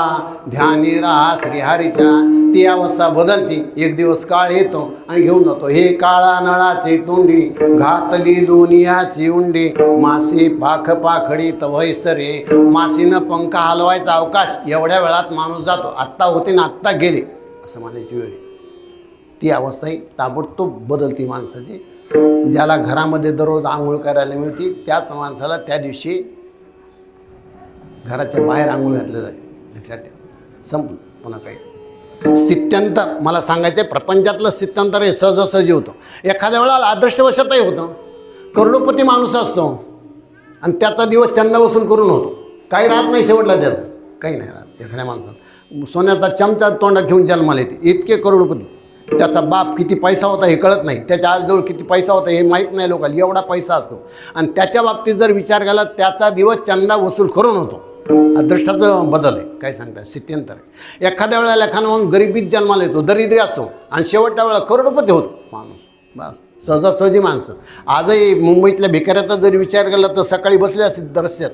ध्यानी राहा श्रीहरीच्या ती अवस्था बदलती एक दिवस काळ येतो आणि घेऊन जातो हे काळा नळाचे तोंडी घातली दुनियाची उंडी मासी पाख पाखडी तवैसरे मासीनं पंख हलवायचा अवकाश एवढ्या वेळात माणूस जातो आत्ता होते ना आत्ता गेले असं म्हणायची वेळ ती अवस्था ही ताबडतोब बदलती माणसाची ज्याला घरामध्ये दररोज आंघोळ करायला मिळते त्याच माणसाला त्या दिवशी घराच्या बाहेर आंघोळ घातलं जाते लक्षात ठेवा संपलं पुन्हा काही स्थित्यंतर मला सांगायचं प्रपंचातलं स्थित्यंतर हे सहजासहजी होतं एखाद्या वेळेला अदृष्टवशातही होतं करोडोपती माणूस असतो आणि त्याचा दिवस चंदा वसूल करून होतो काही राहत नाही शेवटला त्याचं काही नाही राहत एखाद्या माणसाला सोन्याचा चमचा तोंडात घेऊन जन्माला येते इतके करोडोपती त्याचा बाप किती पैसा होता हे कळत नाही त्याच्या आजजवळ किती पैसा होता हे माहीत नाही लोकांना एवढा पैसा असतो आणि त्याच्या बाबतीत जर विचार केला त्याचा दिवस चंदा वसूल करून होतो अदृष्टाचं बदल आहे काय सांगता स्थित्यंतर आहे एखाद्या वेळेला एखादा म्हणून गरिबीत जन्माला येतो दरिद्री असतो आणि शेवटच्या वेळेला करोडपती होतो माणूस बस सहजासहजी माणसं आजही मुंबईतल्या भिकाऱ्याचा जर विचार केला तर सकाळी बसले असतील रस्त्यात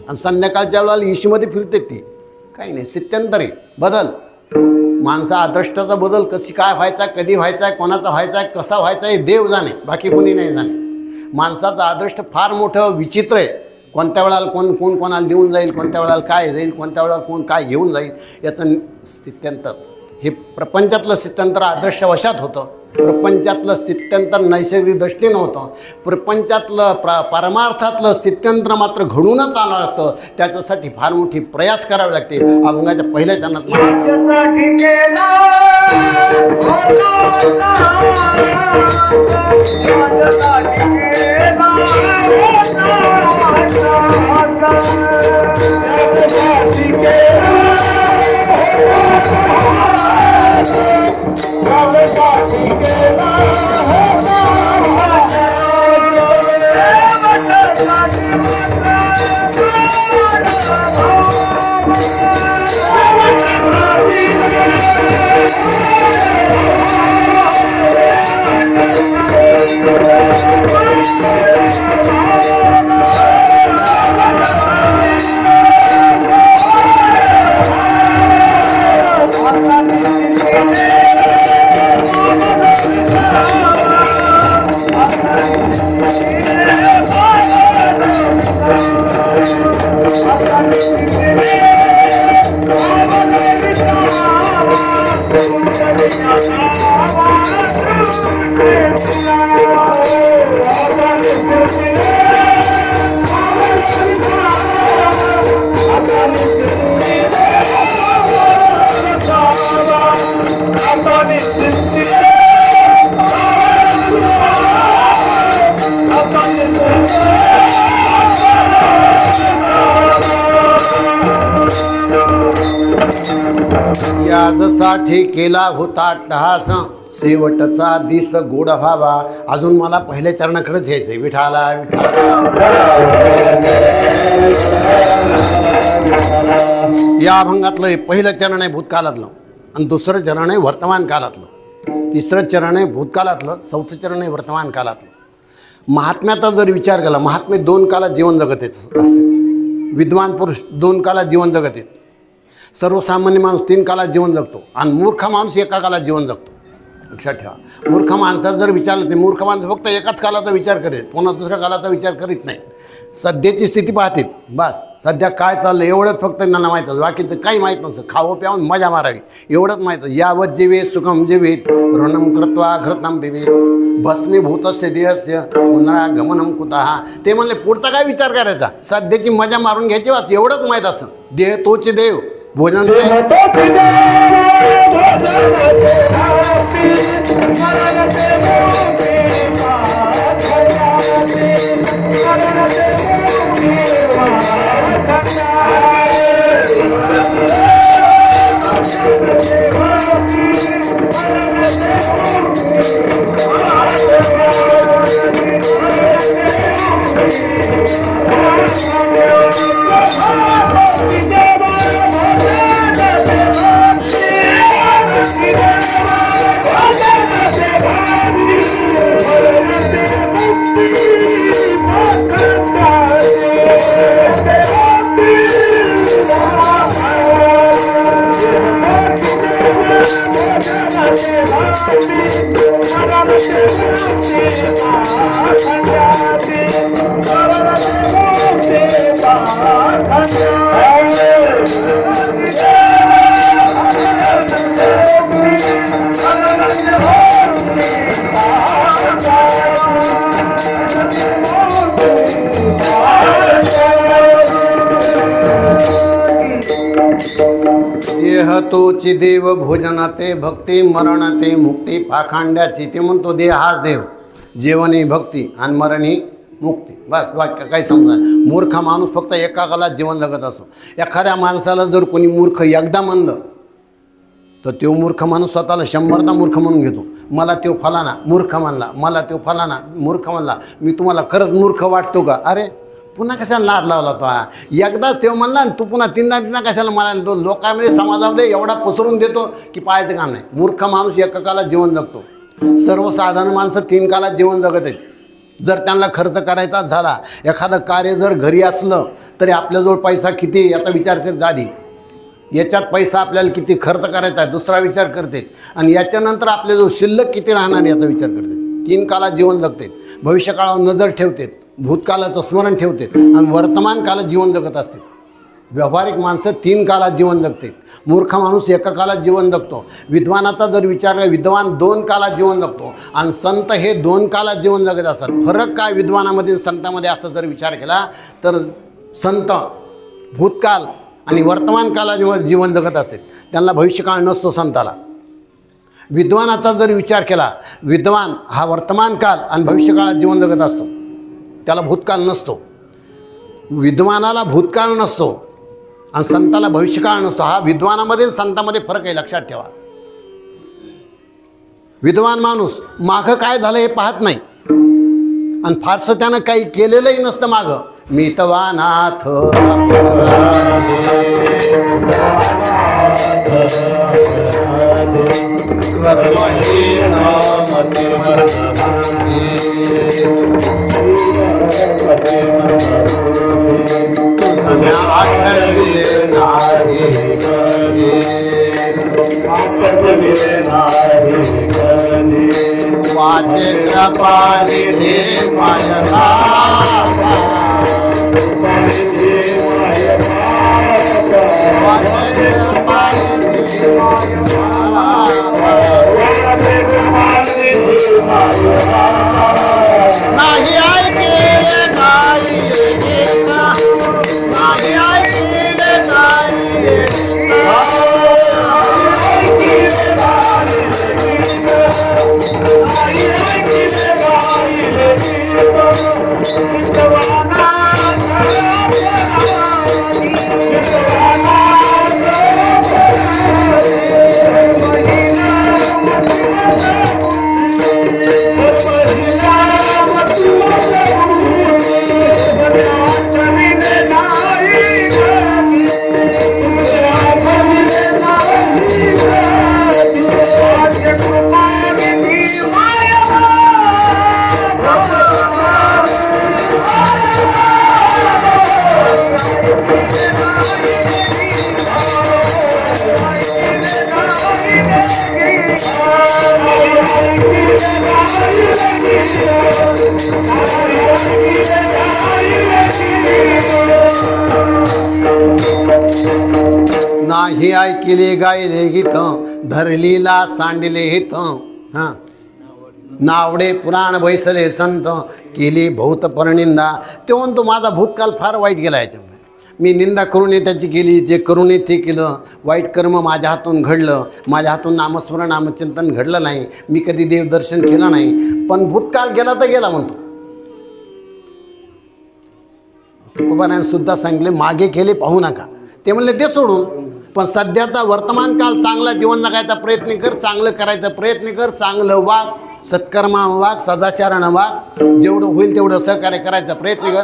आणि संध्याकाळच्या वेळेला इशीमध्ये फिरते ती काही नाही स्थित्यंतर आहे बदल माणसा अदृष्टाचा बदल कशी काय व्हायचा कधी व्हायचा आहे कोणाचा व्हायचा आहे कसा व्हायचा आहे देव जाणे बाकी कोणी नाही जाणे माणसाचं अदृष्ट फार मोठं विचित्र आहे कोणत्या वेळाला कोण कोणाला देऊन जाईल कोणत्या वेळाला काय जाईल कोणत्या वेळाला कोण काय घेऊन जाईल याचं स्थित्यंतर हे प्रपंचातलं स्थित्यंतर अदृष्टवशात होतं प्रपंचातलं स्थित्यंतर नैसर्गिक दृष्टीनं होतं प्रपंचातलं परमार्थातलं स्थित्यंतर मात्र घडूनच आलं लागतं त्याच्यासाठी फार मोठी प्रयास करावे लागते अभंगाच्या पहिल्या चरणात याजसाठी केला होता अट्टहास शेवटचा दिस गोड व्हावा अजून मला पहिल्या चरणाकडेच यायचंय विठाला विठाला या अभंगातलं हे पहिलं चरण आहे भूतकाळातलं आणि दुसरं चरण आहे वर्तमान काळातलं तिसरं चरण आहे भूतकाळातलं चौथं चरण आहे वर्तमान काळातलं महात्म्याचा जर विचार केला महात्मे दोन काळात जीवन जगत असते विद्वान पुरुष दोन काळात जीवन जगत आहेत सर्वसामान्य माणूस तीन काळात जीवन जगतो आणि मूर्ख माणूस एका काळात जीवन जगतो लक्षात ठेवा. मूर्ख माणसाचा जर विचारलं ते मूर्ख माणसं फक्त एकाच कालाचा विचार करेल, पुन्हा दुसऱ्या कालाचा विचार करीत नाही. सध्याची स्थिती पाहतील, बस सध्या काय चाललं एवढंच फक्त त्यांना माहीत असतं, बाकीचं काही माहीत नसतं. खावं प्यावून मजा मारावी एवढंच माहीत असतं. यावत जीवे सुखम जीवित ऋणम कृत्वा घृतम पिबेत भस्मीभूतस्य देहस्य पुनरागमनम कुतः. ते म्हणले पुढचा काय विचार करायचा, सध्याची मजा मारून घ्यायची, बस एवढंच माहीत असतं. देह तोच देव भोजन देह तोची देव भोजनाते भक्ती मरणाते मुक्ती पाखांड्याची. ते म्हणतो देह हाच देव, जेवण ही भक्ती आणि मरण ही मुक्ती, बस वाक्य काही समजा. मूर्ख माणूस फक्त एका कालात जीवन जगत असतो. एखाद्या माणसाला जर कोणी मूर्ख एकदा म्हणलं तर तो मूर्ख माणूस स्वतःला 100दा मूर्ख म्हणून घेतो. मला तो फलाना मूर्ख म्हणला, मला तो फलाना मूर्ख म्हणला, मी तुम्हाला खरंच मूर्ख वाटतो का? अरे पुन्हा कशाला लाद लावला तो, एकदाच तेव्हा म्हणला आणि तू पुन्हा तीनदा कशाला म्हणाला? तो लोकांमध्ये समाजामध्ये एवढा पसरून देतो की पाहायचं काम नाही. मूर्ख माणूस एका कालात जीवन जगतो. सर्वसाधारण माणसं 3 कालात जीवन जगत आहेत. जर त्यांना खर्च करायचा झाला, एखादं कार्य जर घरी असलं तरी आपल्याजवळ पैसा किती याचा विचार करते आधी, याच्यात पैसा आपल्याला किती खर्च करायचा आहे दुसरा विचार करते, आणि याच्यानंतर आपल्याजवळ शिल्लक किती राहणार याचा विचार करते. 3 कालात जीवन जगते, भविष्यकाळावर नजर ठेवते, भूतकालाचं स्मरण ठेवते आणि वर्तमान कालात जीवन जगत असते. व्यावहारिक माणसं 3 कालात जीवन जगते. मूर्ख माणूस एका कालात जीवन जगतो. विद्वानाचा जर विचार केला, विद्वान 2 कालात जीवन जगतो आणि संत हे 2 कालात जीवन जगत असतात. फरक काय विद्वानामध्ये संतांमध्ये असं जर विचार केला तर संत भूतकाल आणि वर्तमान कालात जीवन जगत असते, त्यांना भविष्यकाळ नसतो संताला. विद्वानाचा जर विचार केला, विद्वान हा वर्तमान काल आणि भविष्यकाळात जीवन जगत असतो, त्याला भूतकाल नसतो. विद्वानाला भूतकाळ नसतो आणि संताला भविष्यकाळ नसतो. हा विद्वानामध्ये संतामध्ये फरक आहे, लक्षात ठेवा. विद्वान माणूस मागं काय झालं हे पाहत नाही आणि फारसं त्यानं काही केलेलंही नसतं मागं. मितवानाथ वाचे कृपाली दे माया नाही ऐकले गायले नाही ऐकले गायले महिना नाही ऐकिले गायले गीत धरलीला सांडिले हित हा नावडे पुराण बैसले संत केली बहुत परनिंदा. ते म्हणतो माझा भूतकाल फार वाईट गेला याच्यामुळे मी निंदा करून त्याची केली जे करून ते केलं वाईट कर्म माझ्या हातून घडलं माझ्या हातून नामस्मरण नामचिंतन घडलं नाही मी कधी देवदर्शन केलं नाही पण भूतकाल गेला तर गेला म्हणतो. तुकोबारायन सुद्धा सांगितले मागे केले पाहू नका ते म्हणले ते सोडून पण सध्याचा वर्तमान काळ चांगला जीवन जगायचा प्रयत्न कर चांगलं करायचा प्रयत्न कर चांगलं वाग सत्कर्मा वाग सदाचारानं वाग जेवढं होईल तेवढं सहकार्य करायचा प्रयत्न कर.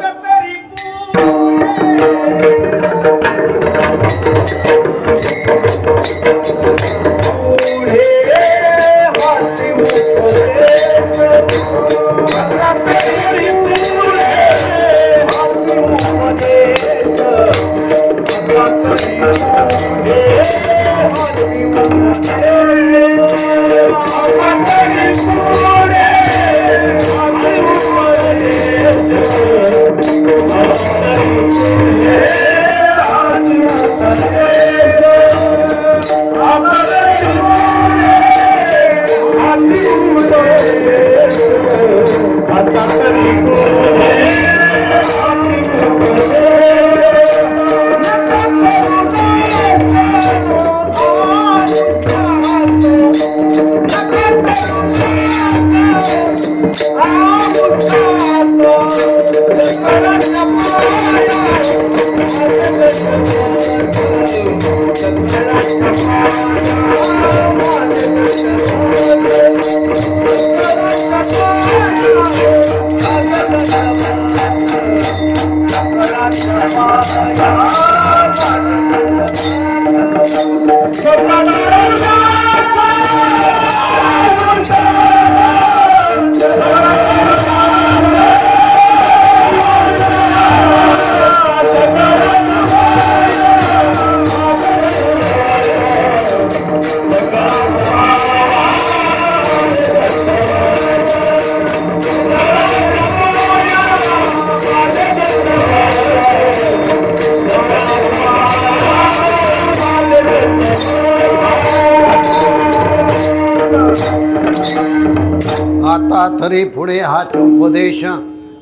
आता तरी पुढे हाच उपदेश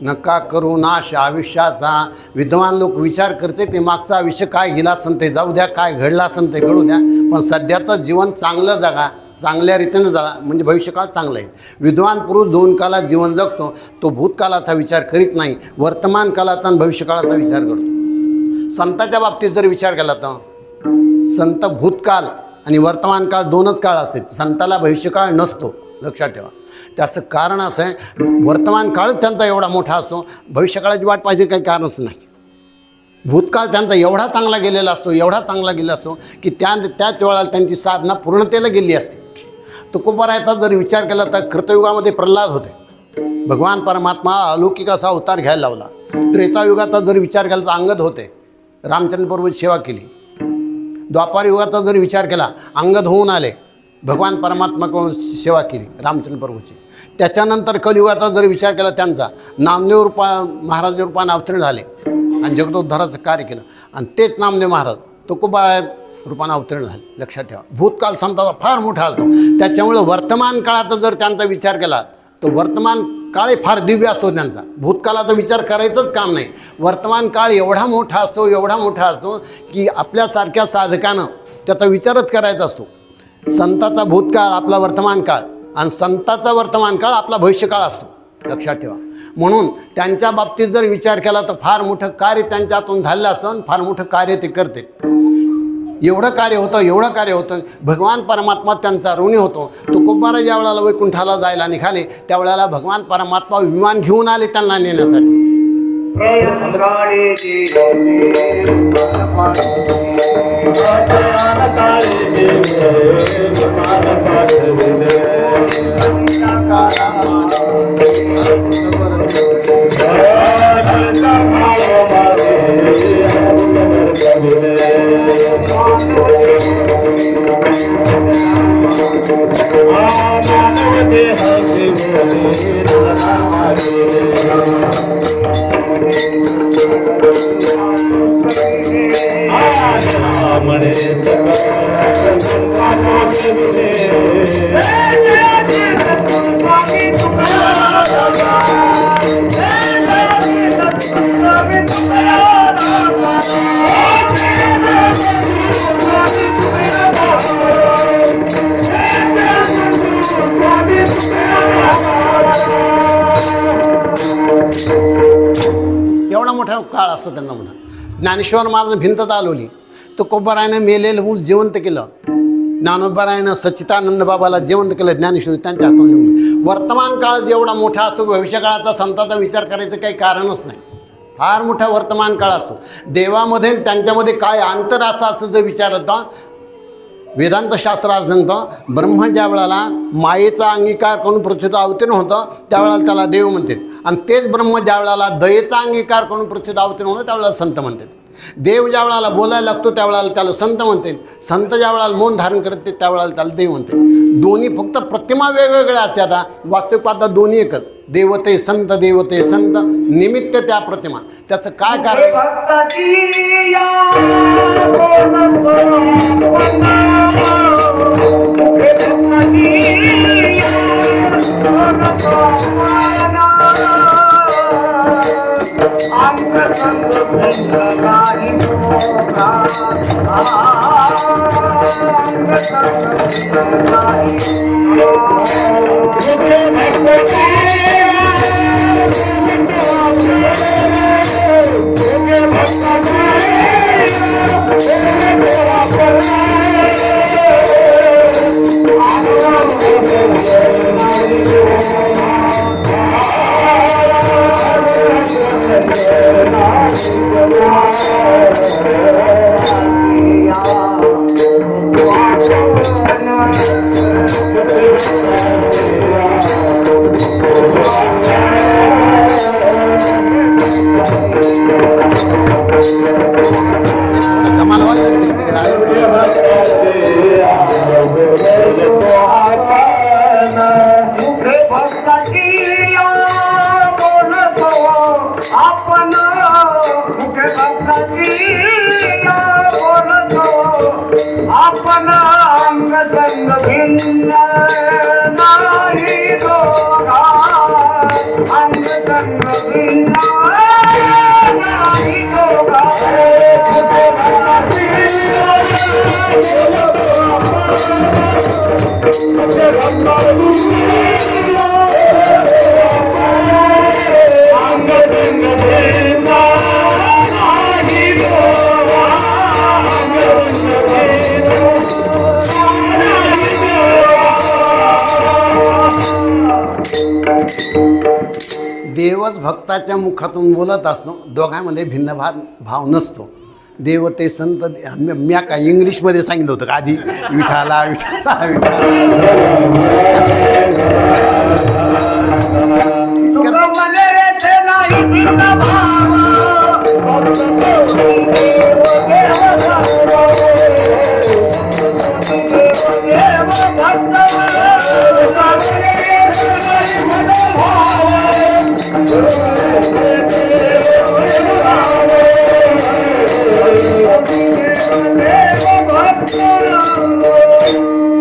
नका करू नाश आयुष्याचा. विद्वान लोक विचार करते ते मागचा आयुष्य काय गेला असन ते जाऊ द्या काय घडला असन ते घडू द्या पण सध्याचं जीवन चांगलं जगा चांगल्या रीतीनं जगा म्हणजे भविष्यकाळ चांगलं आहे. विद्वान पुरुष दोन काळात जीवन जगतो तो भूतकाळाचा विचार करीत नाही वर्तमान काळाचा आणि भविष्यकाळाचा विचार करतो. संतांच्या बाबतीत जर विचार केला तर संत भूतकाल आणि वर्तमान काळ दोनच काळ असते संताला भविष्यकाळ नसतो लक्षात ठेवा. त्याचं कारण असं आहे वर्तमान काळच त्यांचा एवढा मोठा असतो भविष्यकाळाची वाट पाहिजे काही कारणच नाही. भूतकाळ त्यांचा एवढा चांगला गेलेला असतो एवढा चांगला गेलेला असतो की त्याच वेळेला त्यांची साधना पूर्णतेला गेली असते. तुकोबारायाचा जर विचार केला तर कृतयुगामध्ये प्रल्हाद होते भगवान परमात्मा अलौकिक असा अवतार घ्यायला लावला. त्रेतायुगाचा जर विचार केला तर अंगद होते रामचंद्र प्रभूची सेवा केली. द्वापार युगाचा जर विचार केला अंगद होऊन आले भगवान परमात्माकडून सेवा केली रामचंद्र प्रभूची. त्याच्यानंतर कलियुगाचा जर विचार केला त्यांचा नामदेव महाराज रूपाने अवतरण झाले आणि जगदोद्धाराचं कार्य केलं आणि तेच नामदेव महाराज तुकोबाराय रूपाने अवतरण झाले लक्षात ठेवा. भूतकाल संताचा फार मोठा असतो त्याच्यामुळे वर्तमान काळाचा जर त्यांचा विचार केला तर वर्तमान काळ फार दिव्य असतो त्यांचा. भूतकाळाचा विचार करायचंच काम नाही. वर्तमान काळ एवढा मोठा असतो की आपल्यासारख्या साधकानं त्याचा विचारच करायचा असतो. संताचा भूतकाळ आपला वर्तमान काळ आणि संताचा वर्तमान काळ आपला भविष्यकाळ असतो लक्षात ठेवा. म्हणून त्यांच्या बाबतीत जर विचार केला तर फार मोठं कार्य त्यांच्या हातून झालं असं फार मोठं कार्य ते करते. एवढं कार्य होतं भगवान परमात्मा त्यांचा ऋणी होतो. तुकोबाराय ज्या वेळेला वैकुंठाला जायला निघाले त्यावेळेला भगवान परमात्मा विमान घेऊन आले त्यांना नेण्यासाठी. एवढा मोठा काळ असतो त्यांना मोठा. ज्ञानेश्वर महाराज भिंत चालवली, तो कोबरायनं मेलेलं मूल जिवंत केलं, ज्ञानोबरायनं सच्चिदानंद बाबाला जिवंत केलं, ज्ञानेश्वरी त्यांच्या हातून लिहून. वर्तमान काळ जेवढा मोठा असतो भविष्यकाळाचा संतांचा विचार करायचं काही कारणच नाही. फार मोठा वर्तमान काळ असतो. देवामध्ये त्यांच्यामध्ये काय अंतर असं जर विचारता वेदांतशास्त्र असं सांगतं, ब्रह्म ज्या वेळेला मायेचा अंगीकार करून पृथ्वीत अवतीर्ण होतं त्यावेळेला त्याला देव म्हणतात, आणि तेच ब्रह्म ज्या वेळेला दयेचा अंगीकार करून पृथ्वीत अवतीर्ण होतं त्यावेळेला संत म्हणतात. देव ज्या वेळेला बोलायला लागतो त्यावेळेला त्याला संत म्हणते, संत ज्या वेळेला मौन धारण करते त्यावेळेला त्याला देव म्हणते. दोन्ही फक्त प्रतिमा वेगवेगळ्या असते. आता वास्तविक पाहता दोन्ही एकच, देवते संत, देवते संत, निमित्त त्या प्रतिमा. त्याचं काय कारण? देवच भक्ताच्या मुखातून बोलत असतो, दोघांमध्ये भिन्न भाव नसतो. देव ते संत, म्या काय इंग्लिशमध्ये सांगितलं होतं का आधी, विठाला विठाला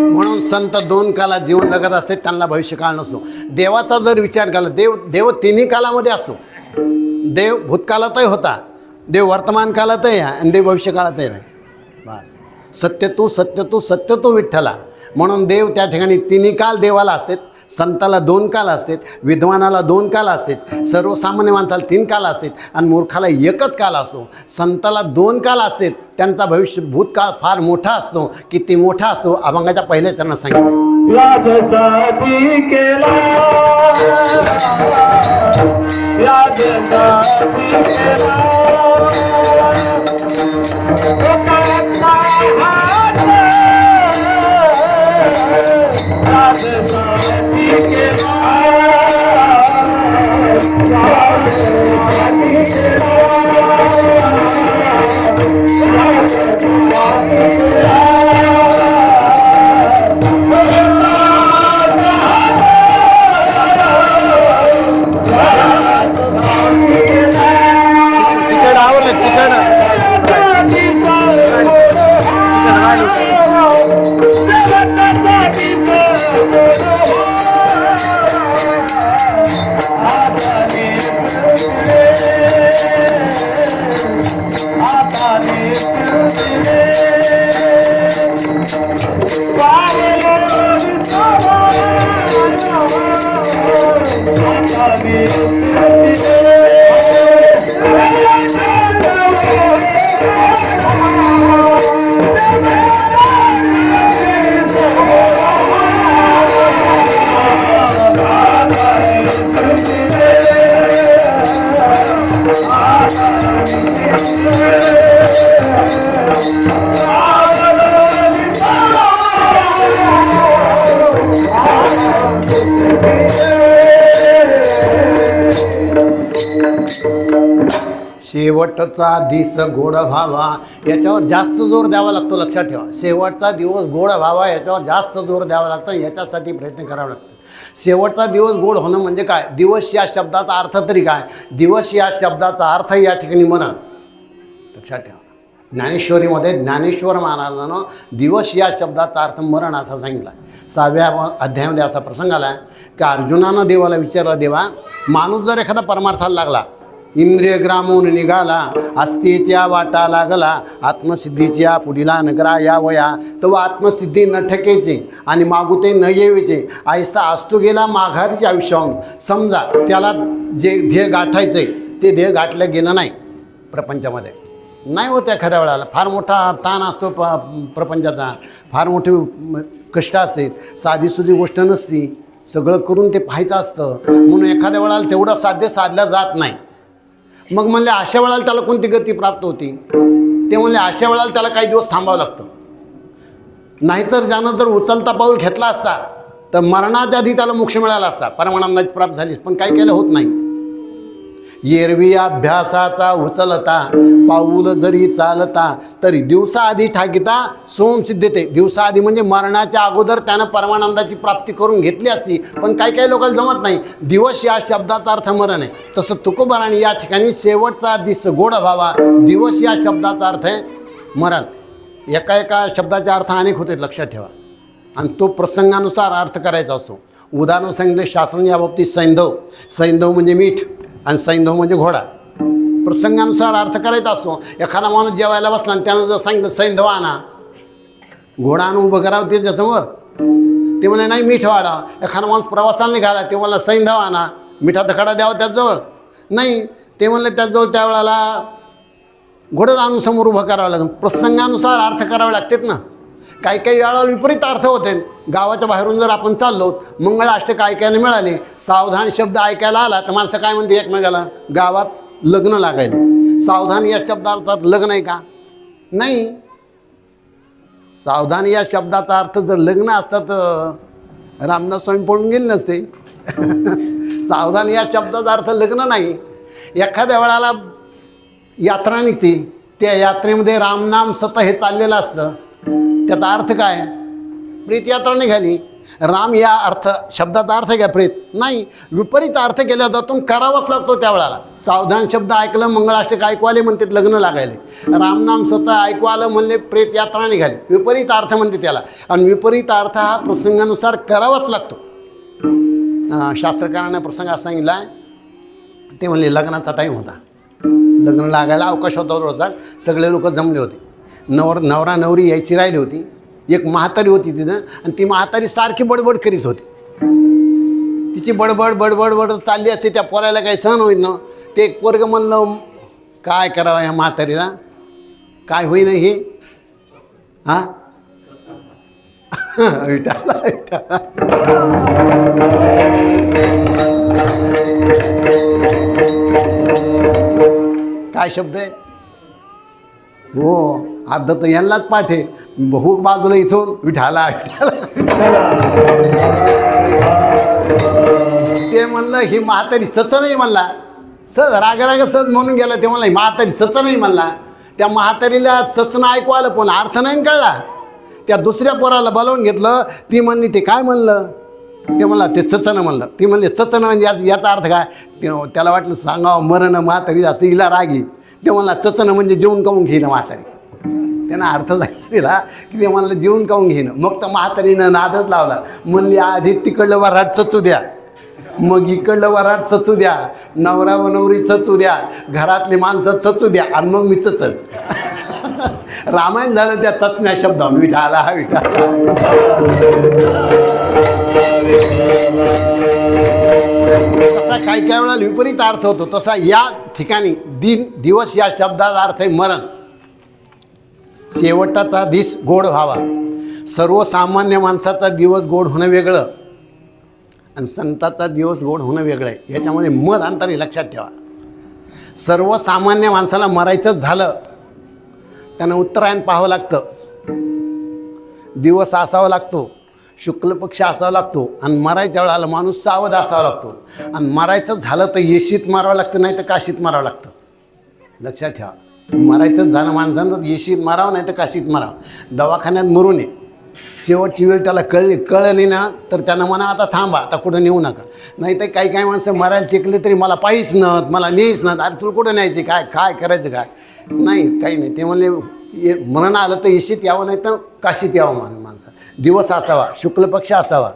म्हणून संत दोन कालात जीवन जगत असते, त्यांना भविष्यकाळ नसतो. देवाचा जर विचार केला, देव तिन्ही कालामध्ये असतो. देव भूतकाळातही होता, देव वर्तमान काळातही आहे, आणि देव भविष्यकाळातही नाही. बस सत्य तू विठ्ठला. म्हणून देव त्या ठिकाणी तिन्ही काल देवाला असतात. संताला दोन काल असतात, विद्वानाला दोन काल असतात, सर्वसामान्य माणसाला तीन काल असतात, आणि मूर्खाला एकच काल असतो. संताला दोन काल असतात, त्यांचा भविष्य भूतकाळ फार मोठा असतो. किती मोठा असतो अभंगाच्या पहिले त्यांना सांगितलं. Yeah. तिकडं आवडलं शेवटचा दिस गोड व्हावा याच्यावर जास्त जोर द्यावा लागतो. लक्षात ठेवा, शेवटचा दिवस गोड व्हावा याच्यावर जास्त जोर द्यावा लागतो. याच्यासाठी प्रयत्न करावा लागतो. शेवटचा दिवस गोड होणं म्हणजे काय? दिवस या शब्दाचा अर्थ तरी काय? दिवस या शब्दाचा अर्थ या ठिकाणी मरण. लक्षात ठेवा, ज्ञानेश्वरीमध्ये ज्ञानेश्वर महाराजानं दिवस या शब्दाचा अर्थ मरण असा सांगितला. 6व्या अध्यायामध्ये असा प्रसंग आला की अर्जुनानं देवाला विचारलं, देवा माणूस जर एखादा परमार्थाला लागला, इंद्रिय ग्रामून निघाला, आस्तीच्या वाटा लागला, आत्मसिद्धीच्या पुढीला नगरा या वया, तो आत्मसिद्धी न ठकेचे आणि मागुते न येवेचे, आयसा असतो गेला माघारीच्या आयुष्याहून. समजा त्याला जे ध्येय गाठायचं ते ध्येय गाठलं गेलं नाही. प्रपंचामध्ये नाही होत, एखाद्या वेळेला फार मोठा ताण असतो प्रपंचाचा, फार मोठे कष्ट असते, साधीसुधी गोष्ट नसती, सगळं करून ते पाहायचं असतं. म्हणून एखाद्या वेळेला तेवढं साध्य साधल्या जात नाही. मग म्हणले अशा वेळेला त्याला कोणती गती प्राप्त होती? ते म्हणले अशा वेळेला त्याला काही दिवस थांबावं लागतं. नाहीतर ज्यानं जर उचलता पाऊल घेतला असता तर मरणाच्या आधी त्याला मोक्ष मिळाला असता, परमानंदाची प्राप्त झाली. पण काय केलं होत नाही. एरवी अभ्यासाचा उचलता पाऊल जरी चालता तरी दिवसाआधी ठाकिता सोमसिद्धते. दिवसाआधी म्हणजे मरणाच्या अगोदर त्यानं परमानंदाची प्राप्ती करून घेतली असती. पण काही काही लोकांना जमत नाही. दिवस या शब्दाचा अर्थ मरण आहे. तसं तुकोबाराने या ठिकाणी शेवटचा दिस गोड व्हावा, दिवस या शब्दाचा अर्थ आहे मरण. एका एका शब्दाचा अर्थ अनेक होते, लक्षात ठेवा. आणि तो प्रसंगानुसार अर्थ करायचा असतो. उदाहरण सांगितले शास्त्र या बाबतीत सैंधव. सैंधव म्हणजे मीठ आणि सैंधव म्हणजे घोडा. प्रसंगानुसार अर्थ करायचा असतो. एखादा माणूस जेवायला बसला आणि त्यानं जर सांगितलं सैंधव आणा, घोडा आणून उभं करावं त्याच्यासमोर, ते म्हणे नाही मीठ वाढा. एखादा माणूस प्रवासाला निघाला, ते मला सैंधव आणा, मिठाचा खडा द्यावा त्याचजवळ, नाही ते म्हणले त्याचजवळ, त्यावेळेला घोडं आणून समोर उभं करावं लागेल. प्रसंगानुसार अर्थ करावे लागतात ना. काही काही वेळा विपरीत अर्थ होते. गावाच्या बाहेरून जर आपण चाललो, मंगळाष्टक ऐकायला मिळाले, सावधान शब्द ऐकायला आला, तर माणसं काय म्हणते एकमेकाला, गावात लग्न लागायले. सावधान या शब्दार्थात लग्न आहे का? नाही. सावधान या शब्दाचा अर्थ जर लग्न असता तर रामदास स्वामी पळून गेले नसते. सावधान या शब्दाचा अर्थ लग्न नाही. एखाद्या वेळाला यात्रा निघते, त्या यात्रेमध्ये रामनाम सत हे चाललेलं असतं. त्याचा अर्थ काय? प्रीत यात्रा निघाली. राम या अर्थ शब्दाचा अर्थ काय प्रीत? नाही. विपरीत अर्थ केला जातो, करावाच लागतो त्यावेळेला. सावधान शब्द ऐकलं, मंगळाष्टक ऐकू आले म्हणतात लग्न लागायले. रामनाम सत ऐकू आलं म्हणले प्रेत यात्रा निघाली. विपरीत अर्थ म्हणते त्याला. आणि विपरीत अर्थ हा प्रसंगानुसार करावाच लागतो. शास्त्रकारांना प्रसंग असा सांगितला, ते म्हणले लग्नाचा टाईम होता, लग्न लागायला अवकाश होता रोजा. सगळे लोक जमले होते. नवरा नवरी यायची राहिली होती. एक म्हातारी होती तिथं, आणि ती म्हातारी सारखी बडबड करीत होती. तिची बडबड बडबड बडबड चालली असते. त्या पोराला काही सहन होईल ना. ते एक पोरग म्हणलं काय करावं या म्हातारीला, काय होईना हे, हां विठाला विठा. काय शब्द आहे हो, अर्ध तर यांनाच पाठ आहे. बहु बाजूला इथून विठाला विठाला. ते म्हणलं ही म्हातारी सच नाही म्हणला. सहज राग सहज म्हणून गेला. ते म्हणला ही म्हातारी सच नाही म्हणला. त्या म्हातारीला सचनं ऐकू आलं, पण अर्थ नाही कळला. त्या दुसऱ्या पोराला बोलावून घेतलं. ती म्हणली ते काय म्हणलं? ते म्हणला ते चचनं म्हणलं. ती म्हणली चचनं म्हणजे याचा अर्थ काय? त्याला वाटलं सांगावं मरण म्हातारी असं, हिला रागी. ते मला चचणं म्हणजे जेवून काऊन घेणं म्हातारी. त्यांना अर्थ सांगितला की ते मला जेवून काऊन घेणं. मग तर म्हातारीनं नादच लावला. म्हणली आधी तिकडलं वऱ्हाड चचू द्या, मग इकडलं वऱ्हाड चचू द्या, नवरा व नवरी चचू द्या, घरातली माणसं चचू द्या, आणि मग मी चचन. रामायण झालं त्या चचण्या शब्दावर. विठाला हा विठाला. तसा काही काही वेळा विपरीत अर्थ होतो. तसा या ठिकाणी दिवस या शब्दाचा अर्थ आहे मरण. शेवटाचा दिस गोड व्हावा. सर्वसामान्य माणसाचा दिवस गोड होणं वेगळं आणि संताचा दिवस गोड होणं वेगळं आहे. याच्यामध्ये मध अंतर लक्षात ठेवा. सर्वसामान्य माणसाला मरायचंच झालं त्यांना उत्तरायण पाहावं लागतं, दिवस असावा लागतो, शुक्ल पक्ष असावा लागतो, आणि मरायच्या वेळेला माणूस सावध असावा लागतो. आणि मरायचं झालं तर येशीत मारावं लागतं, नाही तर काशीत मारावं लागतं. लक्षात ठेवा. मरायचंच झालं माणसानं तर येशीत मारावं, नाही तर काशीत मारावं. दवाखान्यात मरू नये. शेवटची वेळ त्याला कळलं नाही ना तर त्यांना म्हणा आता थांबा, आता कुठं नेऊ नका. नाही तर काही काही माणसं मरायला टिकले तरी मला पाहिच नव्हत, मला नेईच नव्हत. अरे तुला कुठं न्यायचे, काय काय करायचं काय नाही, काही नाही. ते म्हणले मरण आलं तर येशीत यावं, नाही तर काशीत यावं. माणसा दिवस असावा, शुक्ल पक्ष असावा,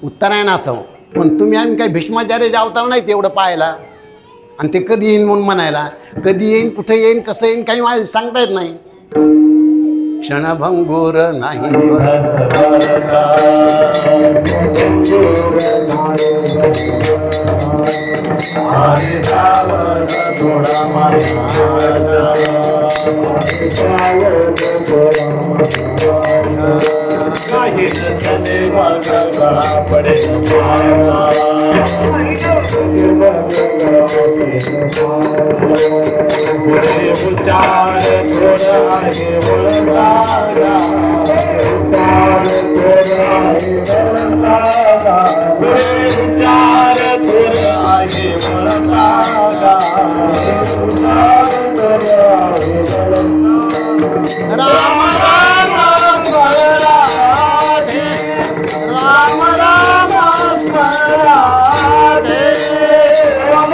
उत्तरायण असावं. पण तुम्ही आम्ही काही भीष्माचार्याचे अवतार नाही तेवढं पाहायला. आणि ते कधी येईन म्हणून म्हणायला, कधी येईन, कुठे येईन, कसं येईन, काही माझं सांगता येत नाही. क्षणभंगुर नाही राम राम स्मराधे, राम राम स्मराधे, राम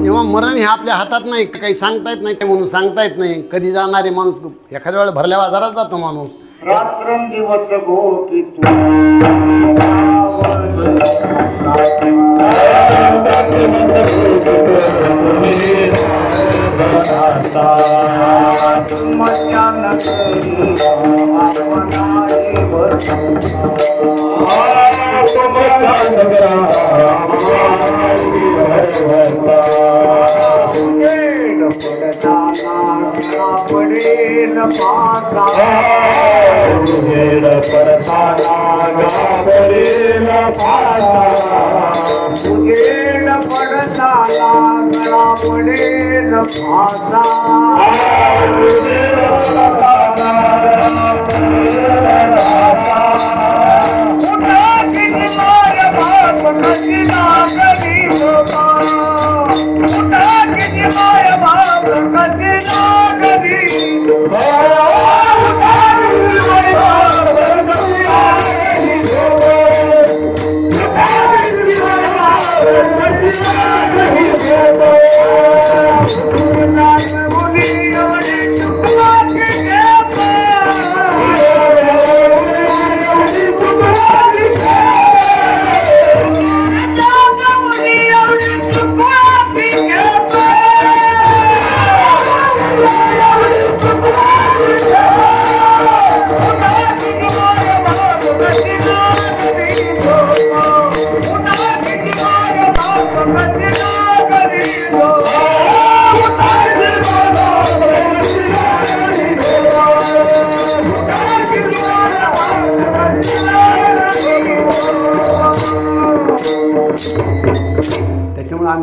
तेव्हा मरण हे आपल्या हातात नाही, काही सांगता येत नाही म्हणून सांगता येत नाही. कधी जाणारे माणूस एखाद्या वेळेला भरल्या बाजारात जातो माणूस. रात्रंदिवस गोकी पडेल पाता पडताना पडेल पाता उजेड पडताना गळा पडेल पाता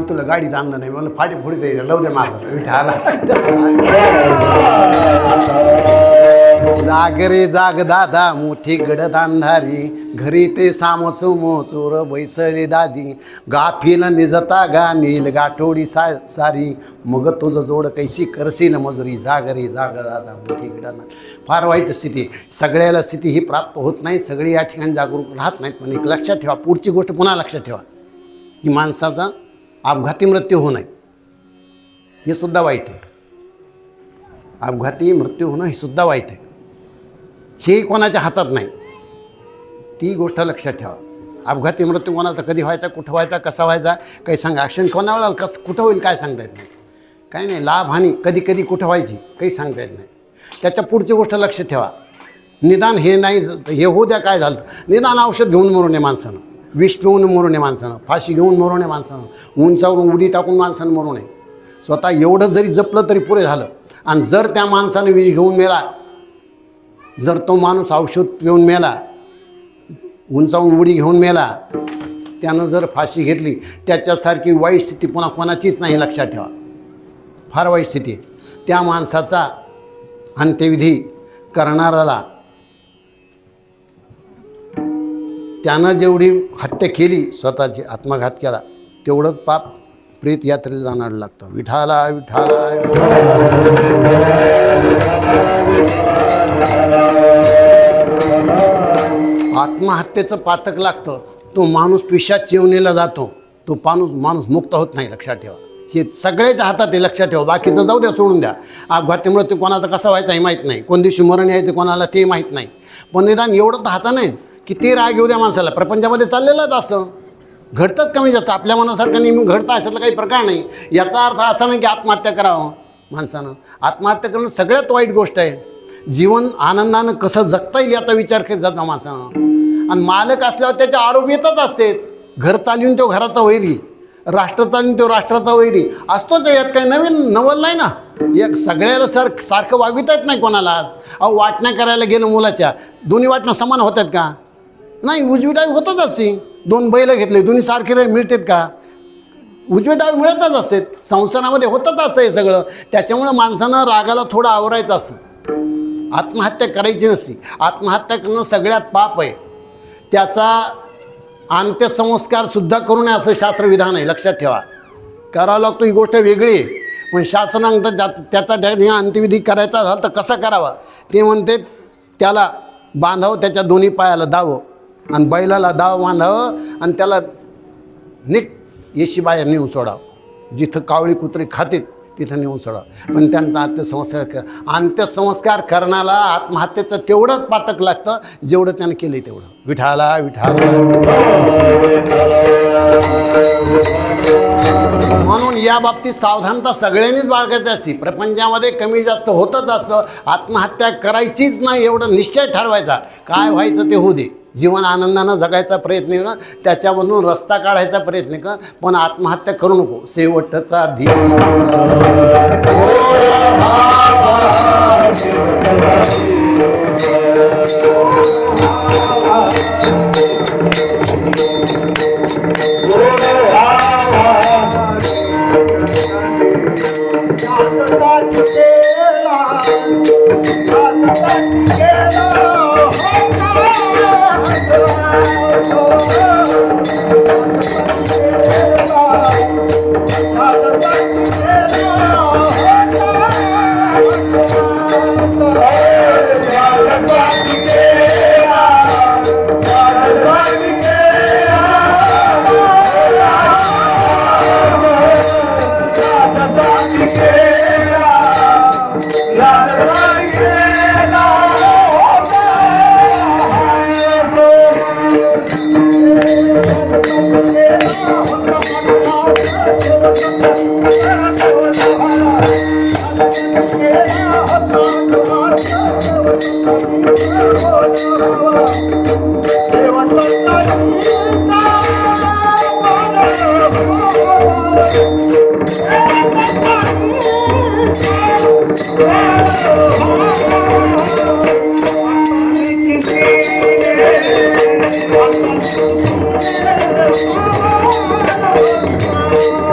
तुला गाडीत आणलं नाही मला फाटी फुडी दे लव दे माग विठाला जाग रे जाग दादा मोठी गडद अंधारी घरी ते सामोचो मोचोर बैसले दादी गाफील निजता गा नील गाठोडी सारी मग तुझं जोड कैशी करशील मजुरी जाग रे जाग दादा मोठी गडद. फार वाईट स्थिती. सगळ्याला स्थिती ही प्राप्त होत नाही. सगळे या ठिकाणी जागरूक राहत नाहीत. पण एक लक्षात ठेवा, पुढची गोष्ट पुन्हा लक्षात ठेवा की माणसाचा अपघाती मृत्यू होऊ नये हे सुद्धा वाईट आहे. अपघाती मृत्यू होणं हे सुद्धा वाईट आहे. हे कोणाच्या हातात नाही. ती गोष्ट लक्षात ठेवा. अपघाती मृत्यू कोणाचा कधी व्हायचा, कुठं व्हायचा, कसा व्हायचा काही सांगा. ॲक्सिडेंट कोणाला कुठं होईल काय सांगता येत नाही. काही नाही. लाभ हानी कधी कधी कुठं व्हायची काही सांगता येत नाही. त्याच्या पुढची गोष्ट लक्षात ठेवा. निदान हे नाही हे होऊ द्या काय झालं, निदान औषध घेऊन मरू नये माणसानं, विष पिऊन मरू नये माणसानं, फाशी घेऊन मरू नये माणसानं, उंचावरून उडी टाकून माणसानं मरू नये. स्वतः एवढं जरी जपलं तरी पुरे झालं. आणि जर त्या माणसानं विष घेऊन मेला, जर तो माणूस औषध पिऊन मेला, उंचावून उडी घेऊन मेला, त्यानं जर फाशी घेतली, त्याच्यासारखी वाईट स्थिती पुन्हा कोणाचीच नाही लक्षात ठेवा. फार वाईट स्थिती आहे. त्या माणसाचा अंत्यविधी करणाऱ्याला त्यानं जेवढी हत्या केली, स्वतःची आत्मघात केला, तेवढंच पाप प्रेत यात्रेला जाणार लागतं. विठाला विठाला आत्महत्येचं पातक लागतं. तो माणूस पिशाच चिवणीला जातो. तो माणूस मुक्त होत नाही. लक्षात ठेवा. हे सगळ्याच्या हातात आहे. लक्षात ठेवा. बाकीचं जाऊ द्या, सोडून द्या. अपघाती मृत्यू कोणाचा कसा व्हायचा हे माहीत नाही. कोण दिवशी मरण यायचं कोणाला ते माहीत नाही. पण निदान एवढं तर हाता नाही की ते राग येऊ द्या माणसाला. प्रपंचामध्ये चाललेलंच असं घडतंच कमी जास्त. आपल्या मनासारखं नेहमी घडतं अशातला काही प्रकार नाही. याचा अर्थ असा नाही की आत्महत्या करावं माणसानं. आत्महत्या करणं सगळ्यात वाईट गोष्ट आहे. जीवन आनंदानं कसं जगता येईल याचा विचार करीत जातो माणसानं. आणि मालक असल्यावर त्याचे आरोप येतच असते. घर चालवून तो घराचा वैरी, राष्ट्र चालून तो राष्ट्राचा वैरी असतोच. यात काही नवीन नवल नाही ना. एक सगळ्याला सारखं वागविता येत नाही कोणाला. अहो वाटण्या करायला गेलं मुलाच्या, दोन्ही वाटणं समान होतात का? नाही. उजवी डावी होतच असते. दोन बैल घेतले, दोन्ही सारखे मिळतात का? उजवी डावी मिळतच असते. संसारामध्ये होतच असं हे सगळं. त्याच्यामुळं माणसानं रागाला थोडं आवरायचं असतं. आत्महत्या करायची नसती. आत्महत्या करणं सगळ्यात पाप आहे. त्याचा अंत्यसंस्कारसुद्धा करू नये असं शास्त्रविधान आहे. लक्षात ठेवा. करावं लागतो ही गोष्ट वेगळी आहे. पण शासनानं त्याचा अंत्यविधी करायचा झाला तर कसा करावा ते म्हणते. त्याला बांधावं, त्याच्या दोन्ही पायाला दावं आणि बैलाला दाव बांधावं आणि त्याला नीट येशी बाहेर नेऊन सोडावं. जिथं कावळी कुत्री खातील तिथं नेऊन सोडावं. पण त्यांचा अंत्यसंस्कार करण्याला आत्महत्येचं तेवढंच पातक लागतं जेवढं त्यानं केलं तेवढं. विठाला विठाला. म्हणून या बाबतीत सावधानता सगळ्यांनीच बाळगायची असते. प्रपंचामध्ये कमी जास्त होतच असतं. आत्महत्या करायचीच नाही एवढं निश्चय ठरवायचा. काय व्हायचं ते होऊ दे. जीवन आनंदानं जगायचा प्रयत्न कर, त्याच्यामधून रस्ता काढायचा प्रयत्न कर, पण आत्महत्या करू नको. शेवटचा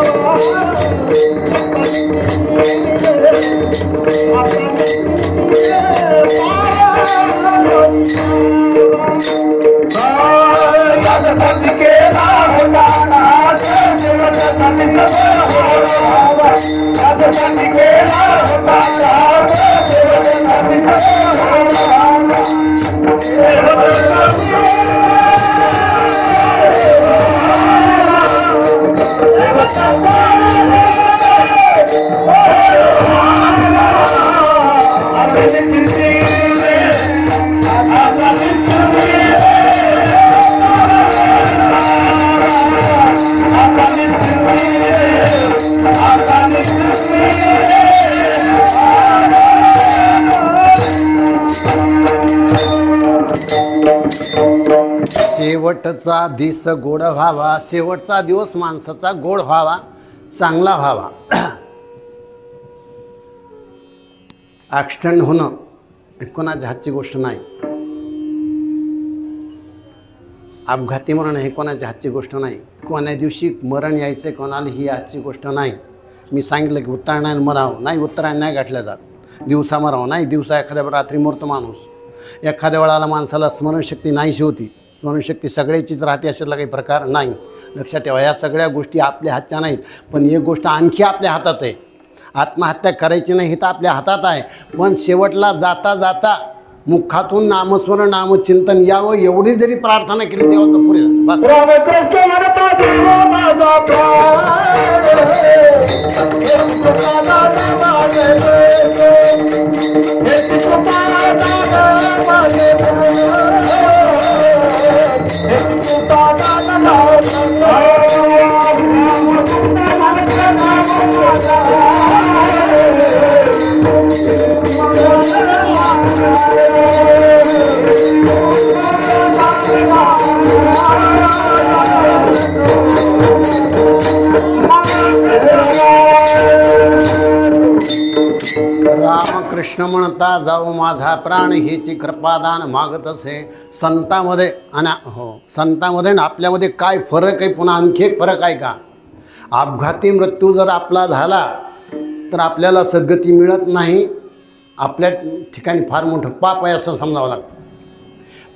Oh शेवटचा दिस गोड व्हावा, शेवटचा दिवस माणसाचा गोड व्हावा, चांगला व्हावा. ॲक्सिडेंट होणं कोणाच्या हातची गोष्ट नाही, अपघाती मरण हे कोणाच्या हातची गोष्ट नाही, कोण्या दिवशी मरण यायचं कोणाला ही आजची गोष्ट नाही. मी सांगितलं की उत्तरायण मरावं नाही, उत्तरायण नाही गाठल्या जात. दिवसा मरावं नाही, दिवसा एखाद्या रात्री मरतो माणूस. एखाद्या वेळाला माणसाला स्मरणशक्ती नाहीशी होती, स्मरणशक्ती सगळ्याचीच राहते अशातला काही प्रकार नाही. लक्षात ठेवा, या सगळ्या गोष्टी आपल्या हातच्या नाहीत. पण एक गोष्ट आणखी आपल्या हातात आहे, आत्महत्या करायची नाही हे तर आपल्या हातात आहे. पण शेवटला जाता जाता मुखातून नामस्मरण नामचिंतन यावं एवढी जरी प्रार्थना केली तेव्हा तर पुरे झालं. बस. रामकृष्ण म्हणता जाऊ माझा प्राण हेची कृपादान मागत असे. संतांमध्ये आणि संतांमध्ये आणि आपल्यामध्ये काय फरक आहे? पुन्हा आणखी एक फरक आहे का? अपघाती मृत्यू जर आपला झाला तर आपल्याला सद्गती मिळत नाही, आपल्या ठिकाणी फार मोठं पाप आहे असं समजावं लागतं.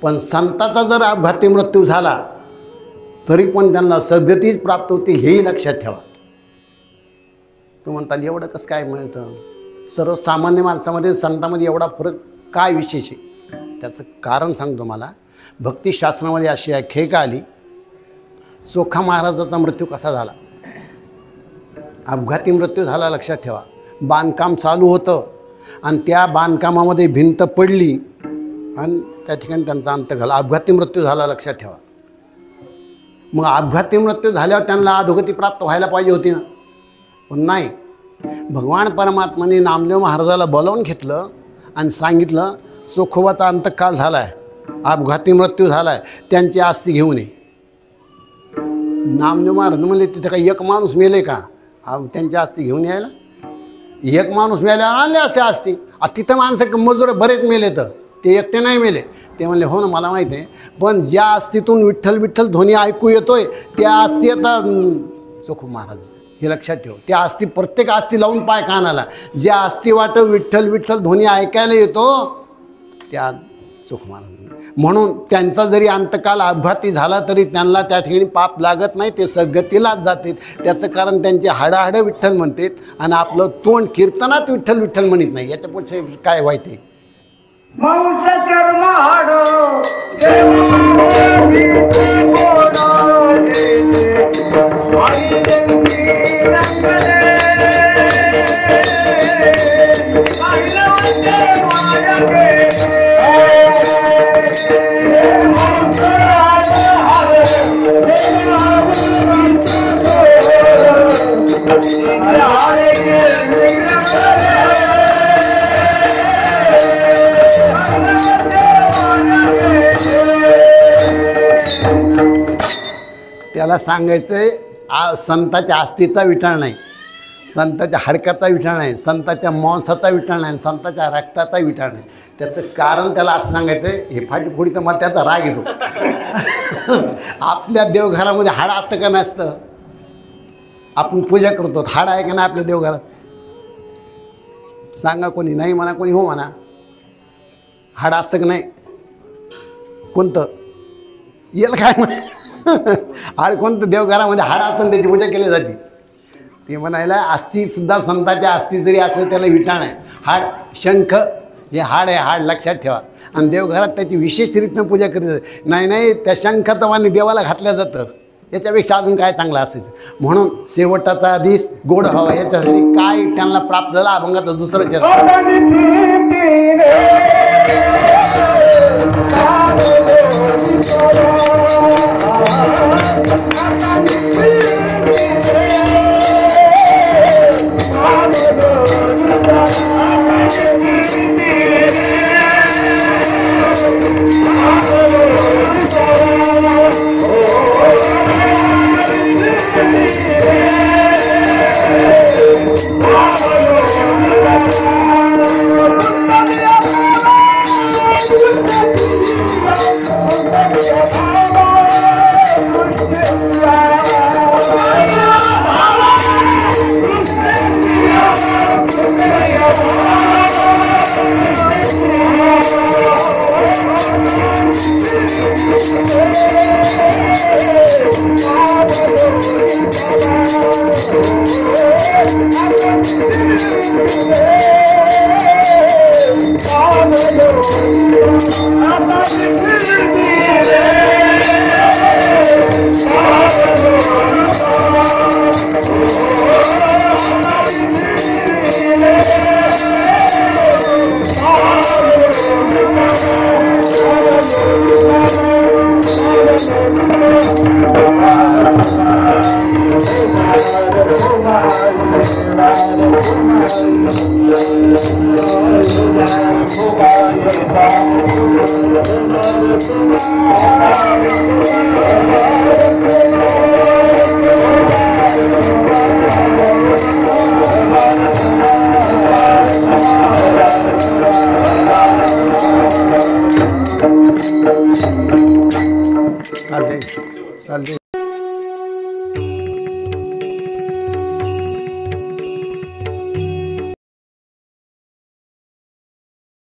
पण संताचा जर अपघाती मृत्यू झाला तरी पण त्यांना सद्गतीच प्राप्त होते, हेही लक्षात ठेवा. तू म्हणताल एवढं कसं काय मिळतं? सर्वसामान्य माणसामध्ये संतांमध्ये एवढा फरक काय विशेष आहे? त्याचं कारण सांगतो मला. भक्तिशास्त्रामध्ये अशी आख्यायिका आली, चोखा महाराजाचा मृत्यू कसा झाला. अपघाती मृत्यू झाला, लक्षात ठेवा. बांधकाम चालू होतं आणि त्या बांधकामामध्ये भिंत पडली आणि त्या ठिकाणी त्यांचा अंत झाला. अपघाती मृत्यू झाला, लक्षात ठेवा. मग अपघाती मृत्यू झाल्यावर त्यांना अधोगती प्राप्त व्हायला पाहिजे होती ना, पण नाही. भगवान परमात्माने नामदेव महाराजाला बोलावून घेतलं आणि सांगितलं चोखोबाचा अंतकाल झाला आहे, अपघाती मृत्यू झाला आहे, त्यांची आस्ती घेऊन ये. नामदेव महाराज म्हणले तिथे काही एक माणूस मेले का त्यांची आस्ती घेऊन यायला? एक माणूस मेल्यावर आणले असे आस्ती. तिथं माणसं मजूर बरेच मेले, तर ते एकटे नाही मेले. ते म्हणले हो ना मला माहीत आहे, पण ज्या आस्तीतून विठ्ठल विठ्ठल ध्वनी ऐकू येतोय त्या आस्ती आता चोखो महाराज, हे लक्षात ठेव. त्या आस्ती प्रत्येक आस्ती लावून पाय कानाला, ज्या आस्ती वाट विठ्ठल विठ्ठल ध्वनी ऐकायला येतो त्या चोखो महाराज. म्हणून त्यांचा जरी अंतकाल अपघाती झाला तरी त्यांना त्या ठिकाणी पाप लागत नाही, ते सद्गतीलाच जातील. त्याचं कारण त्यांचे हाडं विठ्ठल म्हणतात आणि आपलं तोंड कीर्तनात विठ्ठल विठ्ठल म्हणत नाही. याच्यापुढे काय वाईट आहे? त्याला सांगायचं संताच्या आस्तीचा विटाळ नाही, संताच्या हाडकाचा विटाळ नाही, संताच्या मांसाचा विटाळ नाही, संताच्या रक्ताचा विटाळ नाही. त्याचं कारण त्याला असं सांगायचं आहे. हे फाटीफोडी तर मला त्याचा राग येतो. आपल्या देवघरामध्ये हाडं असतं का नसतं? आपण पूजा करतो, हाडं आहे का नाही आपल्या देवघरात? सांगा कोणी नाही म्हणा, कोणी हो म्हणा. हाड असतं की नाही? कोणतं येईल काय म्हणे हाड कोणतं? देवघरामध्ये हाड असतं त्याची पूजा केली जाते. ते म्हणायला अस्थिसुद्धा संतांच्या अस्थी जरी असलं त्याला विटाण आहे. हाड शंख हे हाड आहे, हाड लक्षात ठेवा. आणि देवघरात त्याची विशेष रीतीनं पूजा केली जाते. नाही त्या शंखतवानी देवाला घातलं जातं. याच्यापेक्षा अजून काय चांगलं असायचं. म्हणून शेवटाचा दिस गोड हवा याच्यासाठी काय त्यांना प्राप्त झालं अभंगाचं दुसरं चरण. चालते.